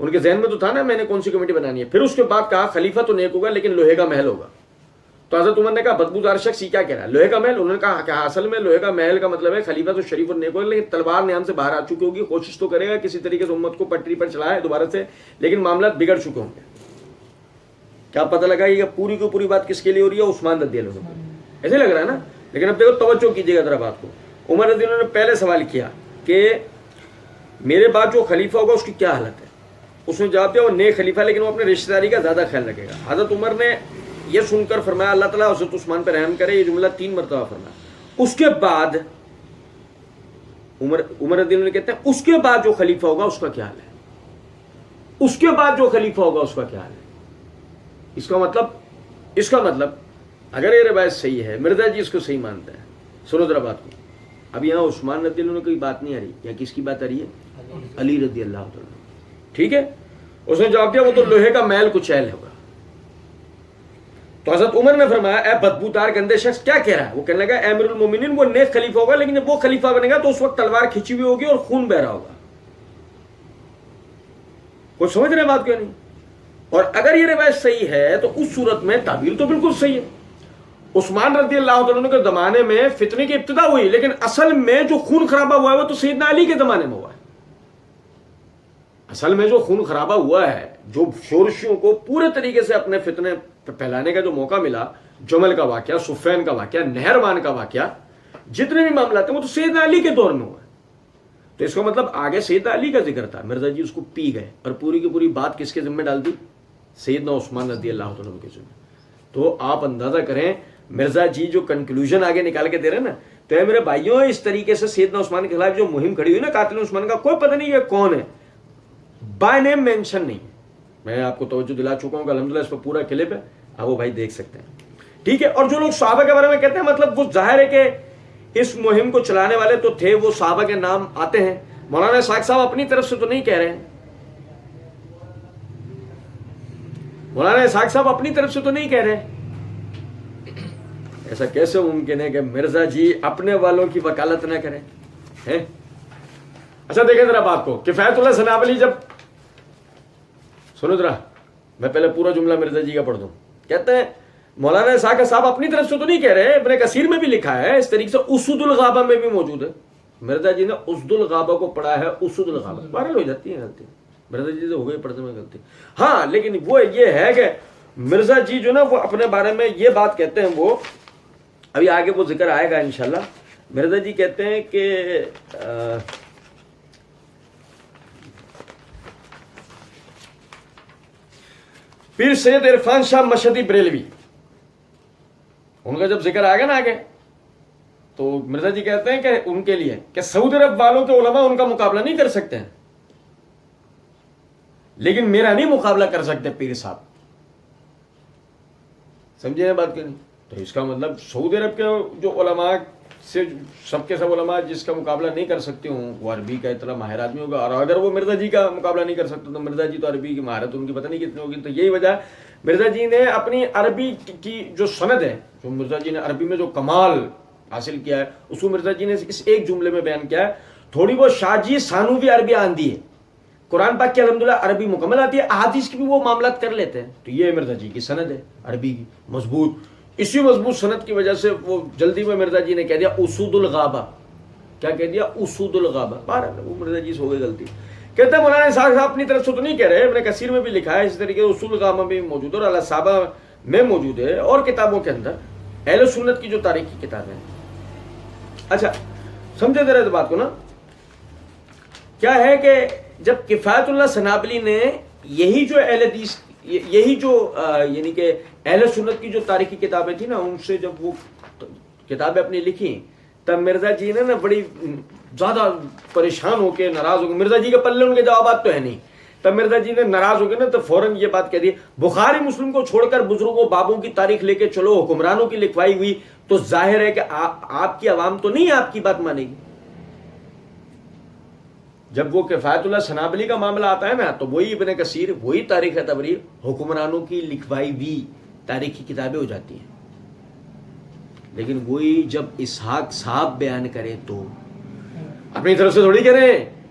ان کے ذہن میں تو تھا نا میں نے کون سی کمیٹی بنانی ہے. پھر اس کے بعد کہا خلیفہ تو نیک ہوگا لیکن لوہے کا محل ہوگا. تو حضرت عمر نے کہا بدبودار شخص یہ کیا کہہ رہا ہے, لوہے کا محل؟ انہوں نے کہا کہ اصل میں لوہے کا محل کا مطلب ہے خلیفہ تو شریف اور نیک ہوگا لیکن تلوار نیام سے باہر آ چکی ہوگی, کوشش تو کرے گا کسی طریقے سے امت کو پٹری پر چلائے دوبارہ سے, لیکن معاملات بگڑ چکے ہوں گے. کیا پتہ لگا یہ پوری کی پوری بات کس کے لیے ہو رہی ہے؟ عثمان رضی اللہ عنہ. ایسے لگ رہا ہے نا, لیکن اب دیکھو توجہ کیجیے گا ذرا بات کو. عمر رضی اللہ عنہ نے پہلے سوال کیا کہ میرے بعد جو خلیفہ ہوگا اس کی کیا حالت ہے. اس نے جواب دیا وہ نیک خلیفہ لیکن وہ اپنے رشتہ داری کا زیادہ خیال رکھے گا. حضرت عمر نے یہ سن کر فرمایا اللہ تعالیٰ حضرت عثمان پہ رحم کرے. یہ جملہ 3 مرتبہ فرمایا. اس کے بعد عمر رضی اللہ عنہ کہتے ہیں اس کے بعد جو خلیفہ ہوگا اس کا کیا حال ہے, اس کے بعد جو خلیفہ ہوگا اس کا کیا حال ہے. اس کا مطلب اگر یہ روایت صحیح ہے, مرزا جی اس کو صحیح مانتا ہے. سنو ذرا بات کو. اب یہاں عثمان رضی اللہ عنہ کی بات نہیں آ رہی, یہاں کس کی بات آ رہی ہے؟ علی رضی اللہ عنہ. ٹھیک ہے, اس نے جواب دیا وہ تو لوہے کا محل کچیل ہوگا. تو حضرت عمر نے فرمایا اے بدبودار گندے شخص کیا کہہ رہا ہے؟ وہ کہنے لگا اے امیر المومنین وہ نیک خلیفہ ہوگا لیکن جب وہ خلیفہ بنے گا تو اس وقت تلوار کھینچی ہوئی ہوگی اور خون بہ رہا ہوگا. کوئی سمجھ رہے بات کیوں نہیں؟ اور اگر یہ روایت صحیح ہے تو اس صورت میں تعبیر تو بالکل صحیح ہے. عثمان رضی اللہ عنہ کے زمانے میں فتنے کی ابتدا ہوئی لیکن اصل میں جو خون خرابہ ہوا ہے وہ تو سیدنا علی کے زمانے میں ہوا ہے. اصل میں جو خون خرابہ ہوا ہے, جو شورشیوں کو پورے طریقے سے اپنے فتنے پھیلانے کا جو موقع ملا, جمل کا واقعہ, صفین کا واقعہ, نہروان کا واقعہ, جتنے بھی معاملات ہیں وہ تو سیدنا علی کے دور میں ہوا ہے. تو اس کا مطلب آگے سیدنا علی کا ذکر تھا, مرزا جی اس کو پی گئے اور پوری کی پوری بات کس کے ذمہ ڈال دی؟ سیدنا عثمان رضی اللہ عنہ کے ذمہ. تو آپ اندازہ کریں مرزا جی جو کنکلوژن آگے نکال کے دے رہے ہیں نا, تو اے میرے بھائیوں اس طریقے سے سیدنا عثمان کے خلاف جو مہم کھڑی ہوئی نا قاتل عثمان کا, کوئی پتہ نہیں یہ کون ہے, بائی نیم مینشن نہیں. میں آپ کو توجہ دلا چکا ہوں کہ الحمدللہ اس پہ پورا کلپ ہے, آپ وہ بھائی دیکھ سکتے ہیں. ٹھیک ہے, اور جو لوگ صحابہ کے بارے میں کہتے ہیں مطلب وہ ظاہر ہے کہ اس مہم کو چلانے والے تو تھے, وہ صحابہ کے نام آتے ہیں. مولانا اسحاق صاحب اپنی طرف سے تو نہیں کہہ رہے ہیں, مولانا اسحاق صاحب اپنی طرف سے تو نہیں کہہ رہے. ایسا کیسے ممکن ہے کہ مرزا جی اپنے والوں کی وکالت نہ کریں؟ اچھا دیکھیں ذرا بات کو. کفایت اللہ سنابلی جب سنو ذرا, میں پہلے پورا جملہ مرزا جی کا پڑھ دوں. کہتے ہیں مولانا اسحاق صاحب اپنی طرف سے تو نہیں کہہ رہے, ابن کثیر میں بھی لکھا ہے اس طریقے سے, اسود الغابہ میں بھی موجود ہے. مرزا جی نے اسد الغابہ کو پڑھا ہے, اسود الغابہ بہرحال ہو جاتی ہے غلطی, مرزا جی سے ہو گئی پڑھنے میں غلطی. ہاں لیکن وہ یہ ہے کہ مرزا جی جو نا وہ اپنے بارے میں یہ بات کہتے ہیں, وہ ابھی آگے وہ ذکر آئے گا انشاءاللہ. مرزا جی کہتے ہیں کہ پیر سید عرفان شاہ مشہدی بریلوی, ان کا جب ذکر آئے گا نا آگے, تو مرزا جی کہتے ہیں کہ ان کے لیے کہ سعودی عرب والوں کے علماء ان کا مقابلہ نہیں کر سکتے ہیں, لیکن میرا نہیں مقابلہ کر سکتے پیر صاحب. سمجھے یہ بات کہ نہیں؟ تو اس کا مطلب سعودی عرب کے جو علماء سے سب کے سب علماء جس کا مقابلہ نہیں کر سکتے ہوں وہ عربی کا اتنا ماہر آدمی ہوگا, اور اگر وہ مرزا جی کا مقابلہ نہیں کر سکتے تو مرزا جی تو عربی کی مہارت ان کی پتہ نہیں کتنی ہوگی. تو یہی وجہ مرزا جی نے اپنی عربی کی جو سند ہے, جو مرزا جی نے عربی میں جو کمال حاصل کیا ہے, اس کو مرزا جی نے اس ایک جملے میں بیان کیا ہے. تھوڑی بہت شاہ جی ثانوی عربی آندھی ہے, قرآن پاک کی الحمدللہ عربی مکمل آتی ہے, احادیث کی بھی وہ معاملات کر لیتے ہیں. تو یہ مرزا جی کی سند ہے عربی کی مضبوط. اسی مضبوط سند کی وجہ سے وہ جلدی میں مرزا جی نے کہہ دیا اسود الغابہ. کیا کہہ دیا؟ اسود الغابہ. بہرحال وہ مرزا جی سے ہو گئی غلطی. کہتے ہیں مولانا اسحاق صاحب اپنی طرف سے تو نہیں کہہ رہے, ابن کثیر میں بھی لکھا ہے اس طریقے سے, اصول الغابہ میں بھی موجود ہے اور الاصابہ میں موجود ہے, اور کتابوں کے اندر اہل سنت کی جو تاریخی کتابیں ہیں. اچھا سمجھے ذرا اس بات کو نا, کیا ہے کہ جب کفایت اللہ سنابلی نے یہی جو اہل حدیث, یہی جو یعنی کہ اہل سنت کی جو تاریخی کتابیں تھیں نا, ان سے جب وہ کتابیں اپنی لکھی تب مرزا جی نے نا بڑی زیادہ پریشان ہو کے ناراض ہو گئے. مرزا جی کے پلے ان کے جوابات تو ہے نہیں. تب مرزا جی نے ناراض ہو گئے نا تو فوراً یہ بات کہہ دی, بخاری مسلم کو چھوڑ کر بزرگوں بابوں کی تاریخ لے کے چلو, حکمرانوں کی لکھوائی ہوئی, تو ظاہر ہے کہ آپ کی عوام تو نہیں آپ کی بات مانے گی. جب وہ کفایت اللہ سنابلی کا معاملہ آتا ہے نا, تو وہی ابن کثیر, وہی تاریخ تبریر, حکمرانوں کی لکھوائی ہوئی تاریخی کتابیں ہو جاتی ہیں. لیکن وہی جب اسحاق صاحب بیان کرے تو اپنی طرف سے تھوڑی کریں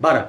12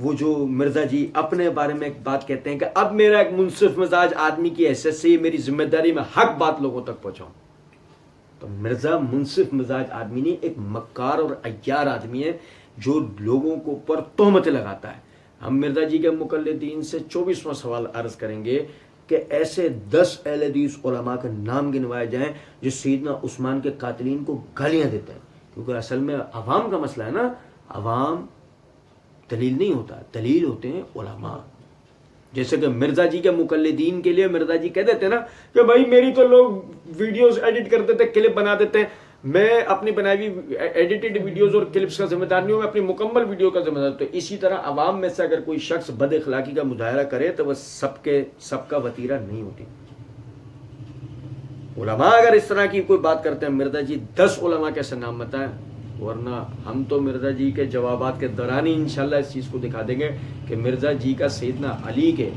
وہ جو مرزا جی اپنے بارے میں ایک بات کہتے ہیں کہ اب میرا ایک منصف مزاج آدمی کی حیثیت سے میری ذمہ داری میں حق بات لوگوں تک پہنچاؤں. تو مرزا منصف مزاج آدمی نہیں، ایک مکار اور عیار آدمی ہے جو لوگوں کو پر تہمتیں لگاتا ہے. ہم مرزا جی کے مقلدین سے 24واں سوال عرض کریں گے کہ ایسے 10 اہل حدیث علماء کے نام گنوائے جائیں جو سیدنا عثمان کے قاتلین کو گالیاں دیتے ہیں. کیونکہ اصل میں عوام کا مسئلہ ہے نا، عوام دلیل نہیں ہوتا، دلیل ہوتے ہیں علماء. جیسے کہ مرزا جی کے مقلدین کے لیے مرزا جی کہہ دیتے ہیں نا کہ بھائی میری تو لوگ ویڈیوز ایڈٹ کر دیتے، کلپ بنا دیتے ہیں، میں اپنی بنائی ہوئی ایڈیٹڈ ویڈیوز اور کلپس کا ذمہ دار نہیں ہوں، میں اپنی مکمل ویڈیو کا ذمہ دار ہوں. تو اسی طرح عوام میں سے اگر کوئی شخص بد اخلاقی کا مظاہرہ کرے تو وہ سب کا وتیرہ نہیں ہوتی. علماء اگر اس طرح کی کوئی بات کرتے ہیں، مرزا جی 10 علماء کیسے نام بتائیں، ورنہ ہم تو مرزا جی کے جوابات کے دوران ہی انشاءاللہ اس چیز کو دکھا دیں گے کہ مرزا جی کا سیدنا علی کے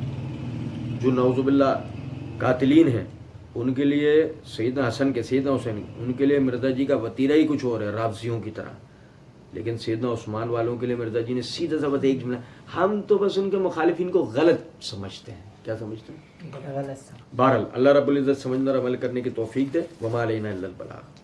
جو نعوذ باللہ قاتلین ہیں ان کے لیے، سیدنا حسن کے، سیدنا حسین، ان کے لیے مرزا جی کا وتیرہ ہی کچھ اور ہے، رافضیوں کی طرح. لیکن سیدنا عثمان والوں کے لیے مرزا جی نے سیدھا سا بس ایک جملہ، ہم تو بس ان کے مخالفین کو غلط سمجھتے ہیں. کیا سمجھتے ہیں؟ بہرحال اللہ رب العزت سمجھنے اور عمل کرنے کی توفیق دے. وما علینا الا البلاغ.